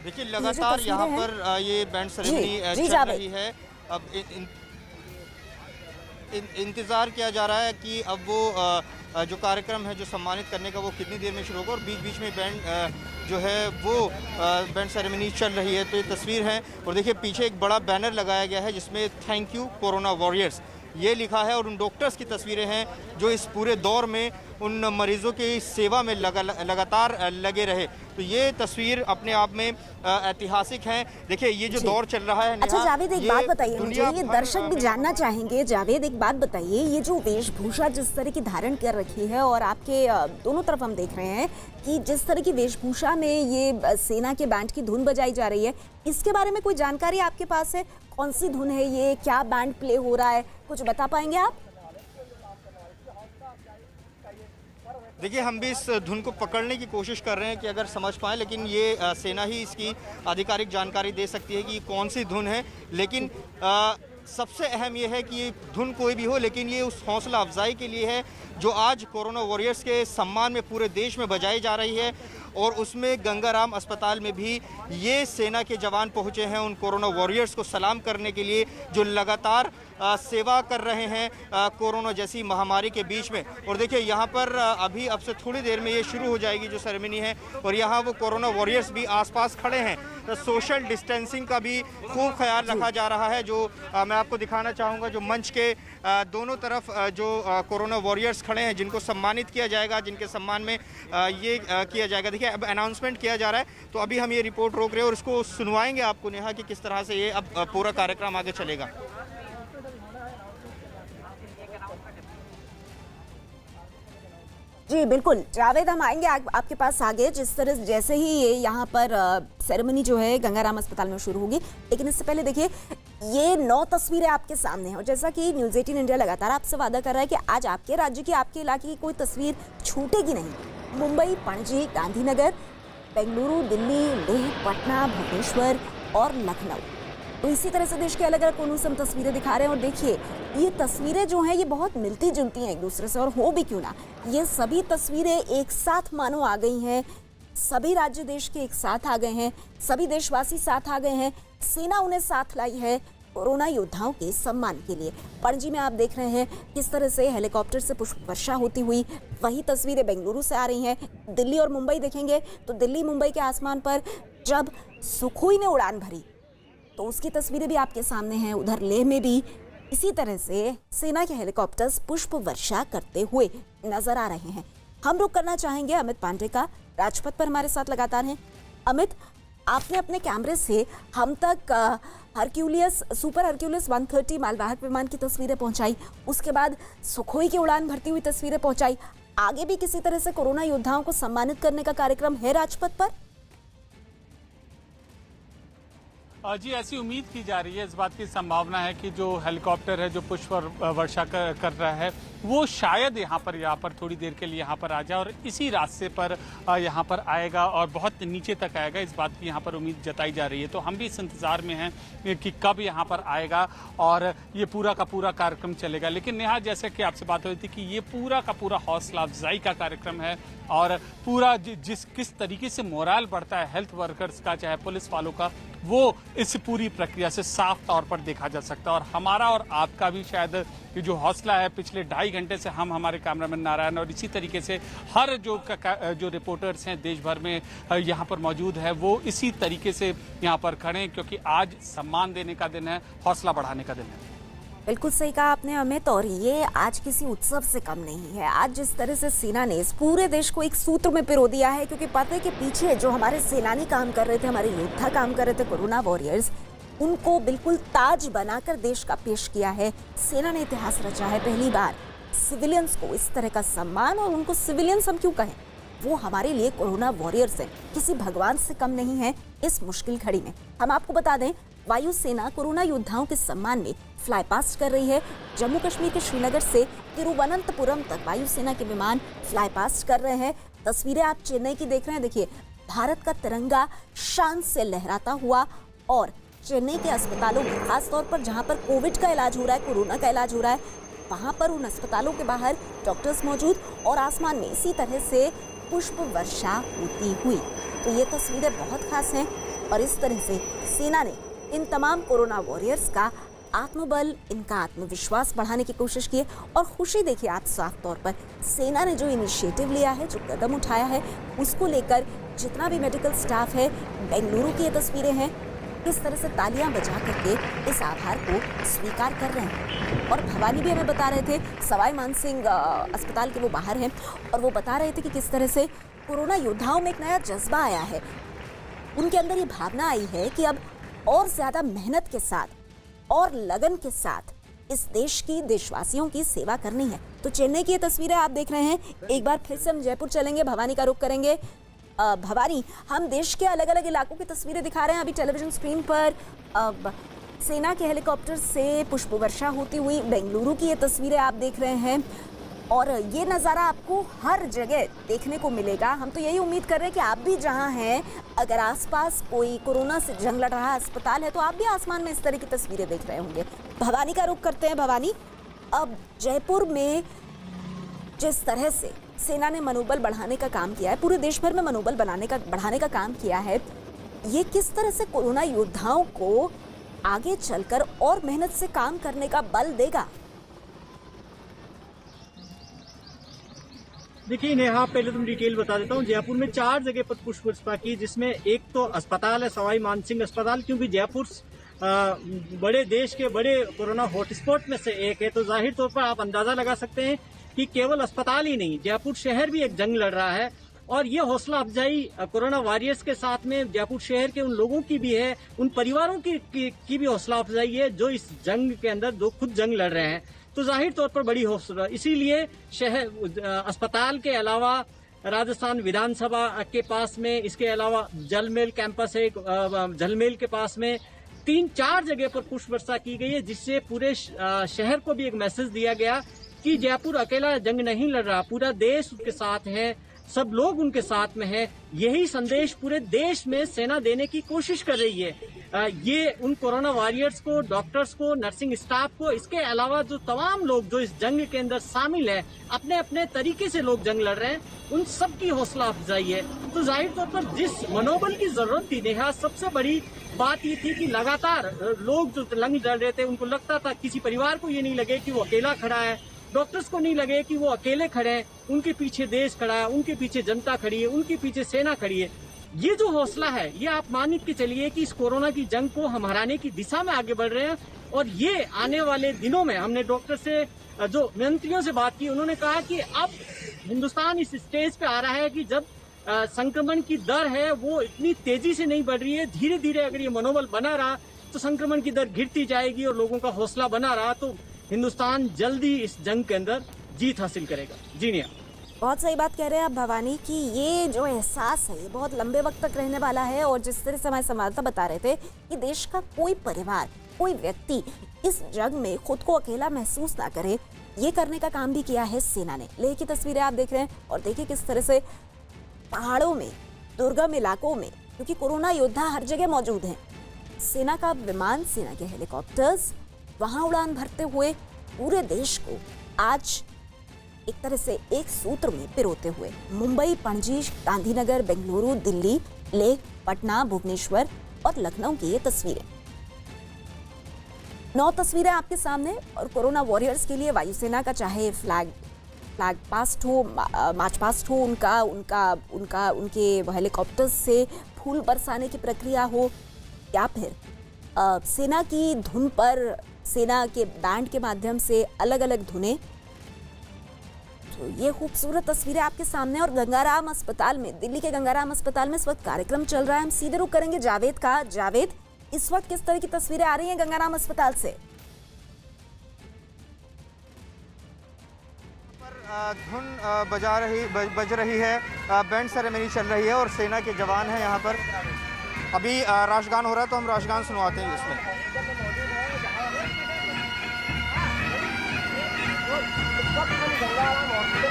देखिए लगातार यहाँ पर ये बैंड सेरेमनी चल रही है। अब इंतज़ार किया जा रहा है कि अब वो जो कार्यक्रम है जो सम्मानित करने का वो कितनी देर में शुरू होगा। और बीच बीच में बैंड जो है वो बैंड सेरेमनी चल रही है। तो ये तस्वीर है और देखिए पीछे एक बड़ा बैनर लगाया गया है जिसमें थैंक यू कोरोना वॉरियर्स ये लिखा है। और उन डॉक्टर्स की तस्वीरें हैं जो इस पूरे दौर में उन मरीजों की सेवा में लगातार लगे रहे। तो ये तस्वीर अपने आप में ऐतिहासिक है। देखिए ये जो दौर चल रहा है। अच्छा जावेद, एक बात बताइए मुझे, ये दर्शक भी जानना चाहेंगे। जावेद एक बात बताइए, ये जो वेशभूषा जिस तरह की धारण कर रखी है और आपके दोनों तरफ हम देख रहे हैं कि जिस तरह की वेशभूषा में ये सेना के बैंड की धुन बजाई जा रही है, इसके बारे में कोई जानकारी आपके पास है? कौन सी धुन है ये, क्या बैंड प्ले हो रहा है, कुछ बता पाएंगे आप? देखिए हम भी इस धुन को पकड़ने की कोशिश कर रहे हैं कि अगर समझ पाएँ, लेकिन ये सेना ही इसकी आधिकारिक जानकारी दे सकती है कि कौन सी धुन है। लेकिन सबसे अहम ये है कि ये धुन कोई भी हो, लेकिन ये उस हौसला अफजाई के लिए है जो आज कोरोना वॉरियर्स के सम्मान में पूरे देश में बजाई जा रही है। और उसमें गंगाराम अस्पताल में भी ये सेना के जवान पहुंचे हैं उन कोरोना वॉरियर्स को सलाम करने के लिए जो लगातार सेवा कर रहे हैं कोरोना जैसी महामारी के बीच में। और देखिए यहाँ पर अभी अब से थोड़ी देर में ये शुरू हो जाएगी जो सेरेमनी है और यहाँ वो कोरोना वॉरियर्स भी आसपास खड़े हैं। तो सोशल डिस्टेंसिंग का भी खूब ख्याल रखा जा रहा है। जो मैं आपको दिखाना चाहूँगा, जो मंच के दोनों तरफ जो कोरोना वॉरियर्स खड़े हैं जिनको सम्मानित किया जाएगा, जिनके सम्मान में ये किया जाएगा। देखिए अब अनाउंसमेंट किया जा रहा है, तो अभी हम ये रिपोर्ट रोक रहे हैं और इसको सुनवाएंगे आपको नेहा कि किस तरह से ये अब पूरा कार्यक्रम आगे चलेगा। जी बिल्कुल जावेद, हम आएंगे आपके पास आगे। जिस तरह जैसे ही ये यहाँ पर सेरेमनी जो है गंगाराम अस्पताल में शुरू होगी, लेकिन इससे पहले देखिए ये 9 तस्वीरें आपके सामने हैं और जैसा कि न्यूज़ 18 इंडिया लगातार आपसे वादा कर रहा है कि आज आपके राज्य की, आपके इलाके की कोई तस्वीर छूटेगी नहीं। मुंबई, पणजी, गांधीनगर, बेंगलुरु, दिल्ली, लेह, पटना, भुवनेश्वर और लखनऊ, तो इसी तरह से देश के अलग अलग कोनों से हम तस्वीरें दिखा रहे हैं। और देखिए ये तस्वीरें जो हैं ये बहुत मिलती जुलती हैं एक दूसरे से, और हो भी क्यों ना, ये सभी तस्वीरें एक साथ मानो आ गई हैं। सभी राज्य देश के एक साथ आ गए हैं, सभी देशवासी साथ आ गए हैं। सेना उन्हें साथ लाई है कोरोना योद्धाओं के सम्मान के लिए। पणजी में आप देख रहे हैं किस तरह से हेलीकॉप्टर से पुष्प वर्षा होती हुई, वही तस्वीरें बेंगलुरु से आ रही हैं। दिल्ली और मुंबई देखेंगे तो दिल्ली मुंबई के आसमान पर जब सुखोई ने उड़ान भरी तो उसकी तस्वीरें भी आपके सामने हैं। उधर लेह में भी इसी तरह से सेना के हेलीकॉप्टर्स पुष्प वर्षा करते हुए नजर आ रहे हैं। हम रुक करना चाहेंगे अमित पांडे का, राजपथ पर हमारे साथ लगातार हैं। अमित, आपने अपने कैमरे से हम तक सुपर हरक्यूलिस 130 मालवाहक विमान की तस्वीरें पहुंचाई, उसके बाद सुखोई की उड़ान भरती हुई तस्वीरें पहुंचाई। आगे भी किसी तरह से कोरोना योद्धाओं को सम्मानित करने का कार्यक्रम है राजपथ पर? जी, ऐसी उम्मीद की जा रही है, इस बात की संभावना है कि जो हेलीकॉप्टर है जो पुष्प वर्षा कर रहा है वो शायद यहाँ पर थोड़ी देर के लिए यहाँ पर आ जाए और इसी रास्ते पर यहाँ पर आएगा और बहुत नीचे तक आएगा, इस बात की यहाँ पर उम्मीद जताई जा रही है। तो हम भी इस इंतज़ार में हैं कि कब यहाँ पर आएगा और ये पूरा का पूरा कार्यक्रम चलेगा। लेकिन नेहा, जैसे कि आपसे बात हुई थी कि ये पूरा का पूरा हौसला अफजाई का कार्यक्रम है और पूरा किस तरीके से मोराल बढ़ता है हेल्थ वर्कर्स का, चाहे पुलिस वालों का, वो इस पूरी प्रक्रिया से साफ तौर पर देखा जा सकता है। और हमारा और आपका भी शायद ये जो हौसला है, पिछले 2.5 घंटे से हम, हमारे कैमरामैन नारायण और इसी तरीके से हर जो रिपोर्टर्स हैं देश भर में यहाँ पर मौजूद है, वो इसी तरीके से यहाँ पर खड़े हैं, क्योंकि आज सम्मान देने का दिन है, हौसला बढ़ाने का दिन है। बिल्कुल सही कहा आपने अमित, और ये आज किसी उत्सव से कम नहीं है। आज जिस तरह से सेना ने इस पूरे देश को एक सूत्र में पिरो दिया है, क्योंकि पर्दे के पीछे जो हमारे सेनानी काम कर रहे थे, हमारे योद्धा काम कर रहे थे, कोरोना वॉरियर्स, उनको बिल्कुल ताज बनाकर देश का पेश किया है। सेना ने इतिहास रचा है, पहली बार सिविलियंस को इस तरह का सम्मान, और उनको सिविलियंस हम क्यों कहें, वो हमारे लिए कोरोना वॉरियर्स हैं, किसी भगवान से कम नहीं है इस मुश्किल घड़ी में। हम आपको बता दें, वायुसेना कोरोना योद्धाओं के सम्मान में फ्लाई पास्ट कर रही है। जम्मू कश्मीर के श्रीनगर से तिरुवनंतपुरम तक वायुसेना के विमान फ्लाई पास्ट कर रहे हैं। तस्वीरें आप चेन्नई की देख रहे हैं, देखिए भारत का तिरंगा शान से लहराता हुआ, और चेन्नई के अस्पतालों में खासतौर पर जहां पर कोविड का इलाज हो रहा है, कोरोना का इलाज हो रहा है, वहां पर उन अस्पतालों के बाहर डॉक्टर्स मौजूद और आसमान में इसी तरह से पुष्प वर्षा होती हुई। तो ये तस्वीरें बहुत खास हैं, और इस तरह से सेना ने इन तमाम कोरोना वॉरियर्स का आत्मबल, इनका आत्मविश्वास बढ़ाने की कोशिश की है। और खुशी देखिए आज साफ तौर पर सेना ने जो इनिशिएटिव लिया है, जो कदम उठाया है, उसको लेकर जितना भी मेडिकल स्टाफ है, बेंगलुरु की ये तस्वीरें हैं, किस तरह से तालियां बजा करके इस आभार को स्वीकार कर रहे हैं। और भवानी भी हमें बता रहे थे, सवाई मानसिंह अस्पताल के वो बाहर हैं, और वो बता रहे थे कि किस तरह से कोरोना योद्धाओं में एक नया जज्बा आया है, उनके अंदर ये भावना आई है कि अब और ज्यादा मेहनत के साथ और लगन के साथ इस देश की, देशवासियों की सेवा करनी है। तो चेन्नई की ये तस्वीरें आप देख रहे हैं। एक बार फिर से हम जयपुर चलेंगे, भवानी का रुख करेंगे। भवानी, हम देश के अलग अलग इलाकों की तस्वीरें दिखा रहे हैं अभी टेलीविजन स्क्रीन पर। सेना के हेलीकॉप्टर से पुष्प वर्षा होती हुई बेंगलुरु की ये तस्वीरें आप देख रहे हैं, और ये नज़ारा आपको हर जगह देखने को मिलेगा। हम तो यही उम्मीद कर रहे हैं कि आप भी जहां हैं, अगर आसपास कोई कोरोना से जंग लड़ रहा अस्पताल है, तो आप भी आसमान में इस तरह की तस्वीरें देख रहे होंगे। भवानी का रुख करते हैं। भवानी, अब जयपुर में जिस तरह से सेना ने मनोबल बढ़ाने का काम किया है, पूरे देश भर में मनोबल बढ़ाने का काम किया है, ये किस तरह से कोरोना योद्धाओं को आगे चलकर और मेहनत से काम करने का बल देगा? देखिए नेहा, पहले तुम डिटेल बता देता हूँ। जयपुर में 4 जगह पर पुष्प वर्षा की, जिसमें एक तो अस्पताल है सवाई मानसिंह अस्पताल, क्योंकि जयपुर बड़े देश के बड़े कोरोना हॉटस्पॉट में से एक है। तो जाहिर तौर पर आप अंदाजा लगा सकते हैं कि केवल अस्पताल ही नहीं, जयपुर शहर भी एक जंग लड़ रहा है। और ये हौसला अफजाई कोरोना वॉरियर्स के साथ में जयपुर शहर के उन लोगों की भी है, उन परिवारों की भी हौसला अफजाई है जो इस जंग के अंदर जो खुद जंग लड़ रहे हैं। तो जाहिर तौर पर बड़ी हौसला, इसीलिए शहर अस्पताल के अलावा राजस्थान विधानसभा के पास में, इसके अलावा जलमेल कैंपस है, जलमेल के पास में 3-4 जगह पर पुष्प वर्षा की गई है, जिससे पूरे शहर को भी एक मैसेज दिया गया कि जयपुर अकेला जंग नहीं लड़ रहा, पूरा देश उसके साथ है, सब लोग उनके साथ में है। यही संदेश पूरे देश में सेना देने की कोशिश कर रही है। ये उन कोरोना वॉरियर्स को, डॉक्टर्स को, नर्सिंग स्टाफ को, इसके अलावा जो तमाम लोग जो इस जंग के अंदर शामिल है, अपने अपने तरीके से लोग जंग लड़ रहे हैं, उन सब की हौसला अफजाई है। तो जाहिर तौर पर जिस मनोबल की जरूरत थी नेहा, सबसे बड़ी बात ये थी कि लगातार लोग जो जंग लड़ रहे थे, उनको लगता था, किसी परिवार को ये नहीं लगे कि वो अकेला खड़ा है, डॉक्टर्स को नहीं लगे कि वो अकेले खड़े हैं, उनके पीछे देश खड़ा है, उनके पीछे जनता खड़ी है, उनके पीछे सेना खड़ी है। ये जो हौसला है, ये आप मान के चलिए कि इस कोरोना की जंग को हम हराने की दिशा में आगे बढ़ रहे हैं। और ये आने वाले दिनों में, हमने डॉक्टर से, जो मंत्रियों से बात की, उन्होंने कहा कि अब हिंदुस्तान इस स्टेज पे आ रहा है कि जब संक्रमण की दर है वो इतनी तेजी से नहीं बढ़ रही है। धीरे धीरे अगर ये मनोबल बना रहा तो संक्रमण की दर गिरती जाएगी और लोगों का हौसला बना रहा तो हिंदुस्तान जल्दी इस जंग के अंदर जीत हासिल करेगा। जी नेहा। बहुत सही बात कह रहे हैं आप भवानी कि ये जो एहसास है ये बहुत लंबे वक्त तक रहने वाला है। और जिस तरह से हमारे संवाददाता बता रहे थे कि देश का कोई परिवार, कोई व्यक्ति इस जंग में खुद को अकेला महसूस ना करे, ये करने का काम भी किया है सेना ने। लेह की तस्वीरें आप देख रहे हैं और देखिए किस तरह से पहाड़ों में, दुर्गम इलाकों में, क्योंकि कोरोना योद्धा हर जगह मौजूद हैं, सेना का विमान, सेना के हेलीकॉप्टर्स वहां उड़ान भरते हुए पूरे देश को आज एक तरह से एक सूत्र में पिरोते हुए मुंबई, पणजी, गांधीनगर, बेंगलुरु, दिल्ली, लेह, पटना, भुवनेश्वर और लखनऊ की ये तस्वीरें, 9 तस्वीरें आपके सामने। और कोरोना वॉरियर्स के लिए वायुसेना का चाहे फ्लैग पास्ट हो, मार्च पास्ट हो, उनके हेलीकॉप्टर्स से फूल बरसाने की प्रक्रिया हो, या फिर सेना की धुन पर सेना के बैंड के माध्यम से अलग अलग धुनें, तो ये खूबसूरत तस्वीरें आपके सामने। और गंगाराम अस्पताल में, दिल्ली के गंगाराम अस्पताल में इस वक्त कार्यक्रम चल रहा है। हम सीधे रुख करेंगे जावेद का। जावेद, इस वक्त किस तरह की तस्वीरें आ रही हैं गंगाराम अस्पताल से? धुन बज रही है, बैंड सेरेमनी चल रही है और सेना के जवान हैं यहाँ पर। अभी राष्ट्रगान हो रहा है तो हम राष्ट्रगान सुनवाते हैं इसमें।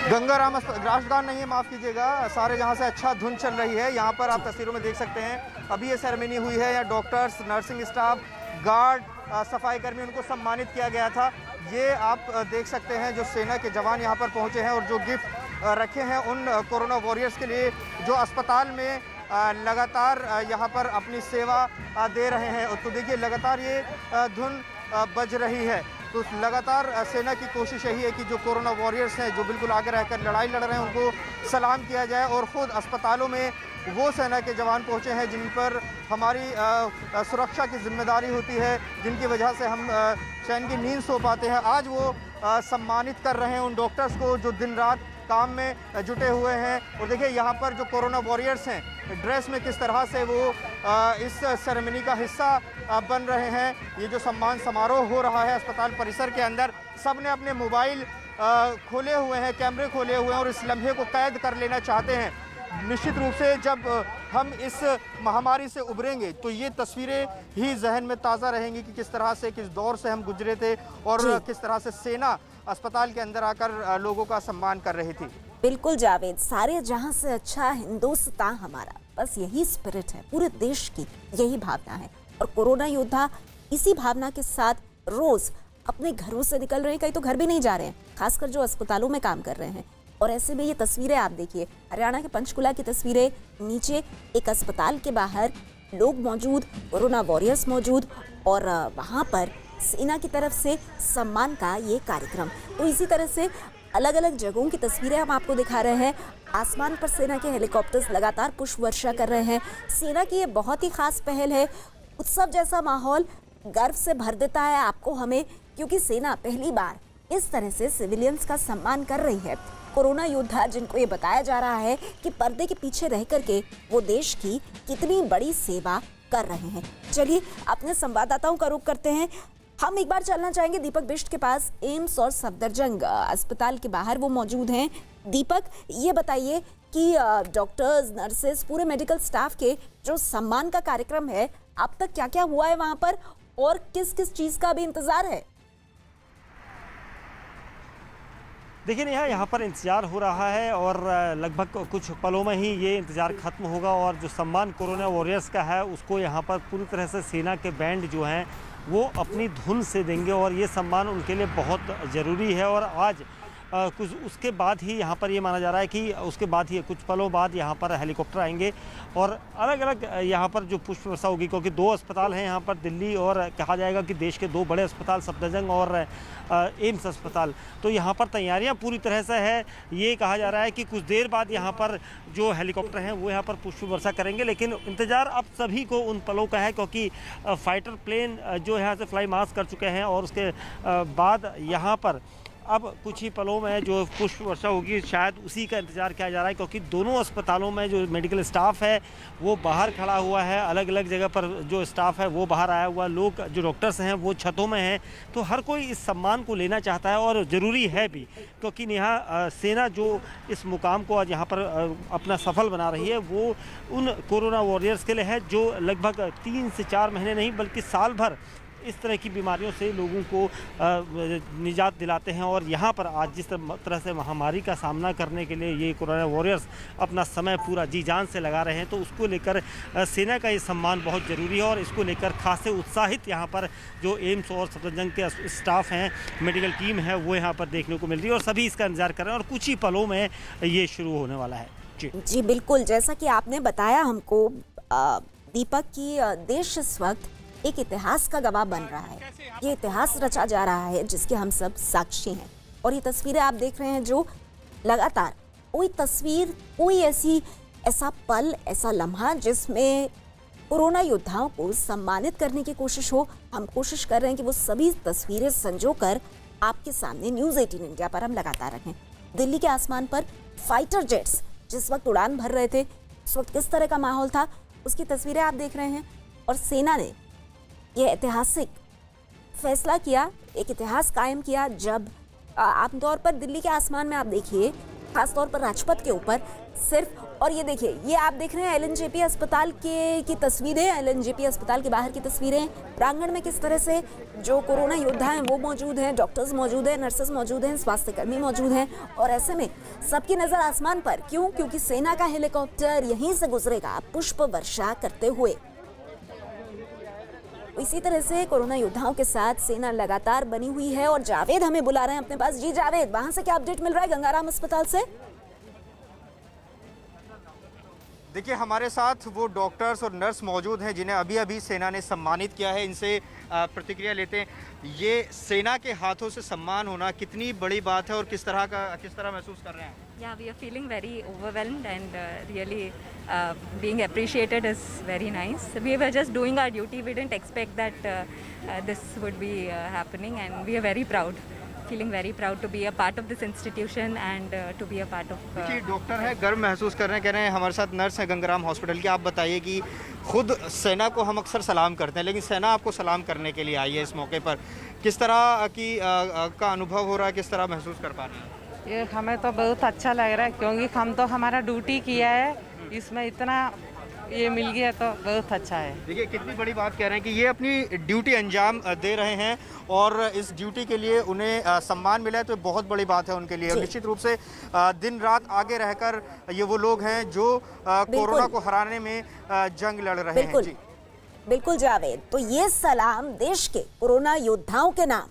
गंगाराम राष्ट्रगान नहीं है, माफ़ कीजिएगा, सारे जहाँ से अच्छा धुन चल रही है। यहाँ पर आप तस्वीरों में देख सकते हैं अभी ये सेरेमनी हुई है। यहाँ डॉक्टर्स, नर्सिंग स्टाफ, गार्ड, सफाई कर्मी, उनको सम्मानित किया गया था। ये आप देख सकते हैं जो सेना के जवान यहाँ पर पहुँचे हैं और जो गिफ्ट रखे हैं उन कोरोना वॉरियर्स के लिए जो अस्पताल में लगातार यहाँ पर अपनी सेवा दे रहे हैं। तो देखिए लगातार ये धुन बज रही है। तो लगातार सेना की कोशिश यही है कि जो कोरोना वॉरियर्स हैं, जो बिल्कुल आगे रहकर लड़ाई लड़ रहे हैं, उनको सलाम किया जाए। और ख़ुद अस्पतालों में वो सेना के जवान पहुंचे हैं जिन पर हमारी सुरक्षा की जिम्मेदारी होती है, जिनकी वजह से हम चैन की नींद सो पाते हैं। आज वो सम्मानित कर रहे हैं उन डॉक्टर्स को जो दिन रात काम में जुटे हुए हैं। और देखिए यहाँ पर जो कोरोना वॉरियर्स हैं ड्रेस में किस तरह से वो इस सेरेमनी का हिस्सा बन रहे हैं। ये जो सम्मान समारोह हो रहा है अस्पताल परिसर के अंदर, सब ने अपने मोबाइल खोले हुए हैं, कैमरे खोले हुए हैं और इस लम्हे को कैद कर लेना चाहते हैं। निश्चित रूप से जब हम इस महामारी से उभरेंगे तो ये तस्वीरें ही जहन में ताज़ा रहेंगी कि किस तरह से, किस दौर से हम गुजरे थे और किस तरह से सेना अस्पताल के अंदर आकर लोगों का सम्मान कर रही थी। बिल्कुल जावेद, सारे जहां से अच्छा हिंदुस्तान हमारा, बस यही स्पिरिट है, पूरे देश की यही भावना है। और कोरोना योद्धा इसी भावना के साथ रोज अपने घरों से निकल रहे हैं, कई तो घर भी नहीं जा रहे हैं, खासकर जो अस्पतालों में काम कर रहे हैं। और ऐसे में ये तस्वीरें आप देखिए, हरियाणा के पंचकुला की तस्वीरें, नीचे एक अस्पताल के बाहर लोग मौजूद, कोरोना वॉरियर्स मौजूद और वहाँ पर सेना की तरफ से सम्मान का ये कार्यक्रम। तो इसी तरह से अलग अलग जगहों की तस्वीरें हम आपको दिखा रहे हैं। आसमान पर सेना के हेलीकॉप्टर्स लगातार पुष्प वर्षा कर रहे हैं। सेना की ये बहुत ही खास पहल है। उत्सव जैसा माहौल गर्व से भर देता है आपको, हमें, क्योंकि सेना पहली बार इस तरह से सिविलियंस का सम्मान कर रही है। कोरोना योद्धा जिनको ये बताया जा रहा है कि पर्दे के पीछे रह करके वो देश की कितनी बड़ी सेवा कर रहे हैं। चलिए अपने संवाददाताओं का रुख करते हैं। हम एक बार चलना चाहेंगे दीपक बिष्ट के पास, एम्स और सफदरजंग अस्पताल के बाहर वो मौजूद हैं। दीपक, ये बताइए कि डॉक्टर्स, नर्सेस, पूरे मेडिकल स्टाफ के जो सम्मान का कार्यक्रम है, अब तक क्या क्या हुआ है वहां पर और किस किस चीज का भी इंतजार है? देखिए यहाँ पर इंतज़ार हो रहा है और लगभग कुछ पलों में ही ये इंतज़ार खत्म होगा। और जो सम्मान कोरोना वॉरियर्स का है उसको यहाँ पर पूरी तरह से सेना के बैंड जो हैं वो अपनी धुन से देंगे और ये सम्मान उनके लिए बहुत ज़रूरी है। और आज कुछ उसके बाद ही यहाँ पर ये माना जा रहा है कि उसके बाद ही कुछ पलों बाद यहाँ पर हेलीकॉप्टर आएंगे और अलग अलग यहाँ पर जो पुष्प वर्षा होगी, क्योंकि 2 अस्पताल हैं यहाँ पर दिल्ली और कहा जाएगा कि देश के 2 बड़े अस्पताल सफदरजंग और एम्स अस्पताल। तो यहाँ पर तैयारियाँ पूरी तरह से है। ये कहा जा रहा है कि कुछ देर बाद यहाँ पर जो हेलीकॉप्टर हैं वो यहाँ पर पुष्प वर्षा करेंगे। लेकिन इंतज़ार अब सभी को उन पलों का है, क्योंकि फाइटर प्लेन जो यहाँ से फ्लाई मार्च कर चुके हैं और उसके बाद यहाँ पर अब कुछ ही पलों में जो पुष्प वर्षा होगी शायद उसी का इंतज़ार किया जा रहा है, क्योंकि दोनों अस्पतालों में जो मेडिकल स्टाफ है वो बाहर खड़ा हुआ है। अलग अलग जगह पर जो स्टाफ है वो बाहर आया हुआ, लोग जो डॉक्टर्स हैं वो छतों में हैं। तो हर कोई इस सम्मान को लेना चाहता है और ज़रूरी है भी, क्योंकि यहाँ सेना जो इस मुकाम को आज यहाँ पर अपना सफल बना रही है वो उन कोरोना वॉरियर्स के लिए है जो लगभग 3 से 4 महीने नहीं बल्कि साल भर इस तरह की बीमारियों से लोगों को निजात दिलाते हैं। और यहाँ पर आज जिस तरह से महामारी का सामना करने के लिए ये कोरोना वॉरियर्स अपना समय पूरा जी जान से लगा रहे हैं, तो उसको लेकर सेना का ये सम्मान बहुत ज़रूरी है। और इसको लेकर खासे उत्साहित यहाँ पर जो एम्स और सफदरजंग के स्टाफ हैं, मेडिकल टीम है, वो यहाँ पर देखने को मिल रही है और सभी इसका इंतजार कर रहे हैं और कुछ ही पलों में ये शुरू होने वाला है। जी बिल्कुल, जैसा कि आपने बताया हमको दीपक की देश इस वक्त एक इतिहास का गवाह बन रहा है। ये इतिहास रचा जा रहा है जिसके हम सब साक्षी हैं। और ये तस्वीरें आप देख रहे हैं जो लगातार कोई तस्वीर, कोई ऐसा पल, ऐसा लम्हा जिसमें कोरोना योद्धाओं को सम्मानित करने की कोशिश हो। हम कोशिश कर रहे हैं कि वो सभी तस्वीरें संजो कर आपके सामने न्यूज़ 18 इंडिया पर हम लगातार रखें। दिल्ली के आसमान पर फाइटर जेट्स जिस वक्त उड़ान भर रहे थे, उस वक्त किस तरह का माहौल था, उसकी तस्वीरें आप देख रहे हैं। और सेना ने यह ऐतिहासिक फैसला किया, एक इतिहास कायम किया जब आमतौर पर दिल्ली के आसमान में आप देखिए, खासतौर पर राजपथ के ऊपर सिर्फ, और ये देखिए, ये आप देख रहे हैं एलएनजेपी अस्पताल की तस्वीरें, एलएनजेपी अस्पताल के बाहर की तस्वीरें। प्रांगण में किस तरह से जो कोरोना योद्धा हैं वो मौजूद हैं, डॉक्टर्स मौजूद हैं, नर्सेस मौजूद हैं, स्वास्थ्यकर्मी मौजूद हैं। और ऐसे में सबकी नज़र आसमान पर, क्यों? क्योंकि सेना का हेलीकॉप्टर यहीं से गुजरेगा पुष्प वर्षा करते हुए। इसी तरह से कोरोना योद्धाओं के साथ सेना लगातार बनी हुई है। और जावेद हमें बुला रहे हैं अपने पास। जी जावेद, वहां से क्या अपडेट मिल रहा है गंगाराम अस्पताल से? देखिए, हमारे साथ वो डॉक्टर्स और नर्स मौजूद हैं जिन्हें अभी अभी सेना ने सम्मानित किया है। इनसे प्रतिक्रिया लेते हैं। ये सेना के हाथों से सम्मान होना कितनी बड़ी बात है और किस तरह महसूस कर रहे हैं? Yeah, we are feeling very overwhelmed and really being appreciated is very nice. We were just doing our duty. We didn't expect that this would be happening, and we are very proud. Feeling very proud to be a part of this institution and to be a part of. देखिए, डॉक्टर है, गर्व महसूस कर रहे हैं, कह रहे हैं। हमारे साथ नर्स है गंगाराम हॉस्पिटल की। आप बताइए कि खुद सेना को हम अक्सर सलाम करते हैं, लेकिन सेना आपको सलाम करने के लिए आई है इस मौके पर। किस तरह का अनुभव हो रहा है, किस तरह महसूस कर पा रहे हैं? ये हमें तो बहुत अच्छा लग रहा है, क्योंकि हम तो हमारा ड्यूटी किया है, इसमें इतना ये मिल गया तो बहुत अच्छा है। देखिए, कितनी बड़ी बात कह रहे हैं कि ये अपनी ड्यूटी अंजाम दे रहे हैं और इस ड्यूटी के लिए उन्हें सम्मान मिला है, तो बहुत बड़ी बात है उनके लिए। और निश्चित रूप से दिन रात आगे रहकर ये वो लोग हैं जो कोरोना को हराने में जंग लड़ रहे हैं। जी बिल्कुल जावेद, तो ये सलाम देश के कोरोना योद्धाओं के नाम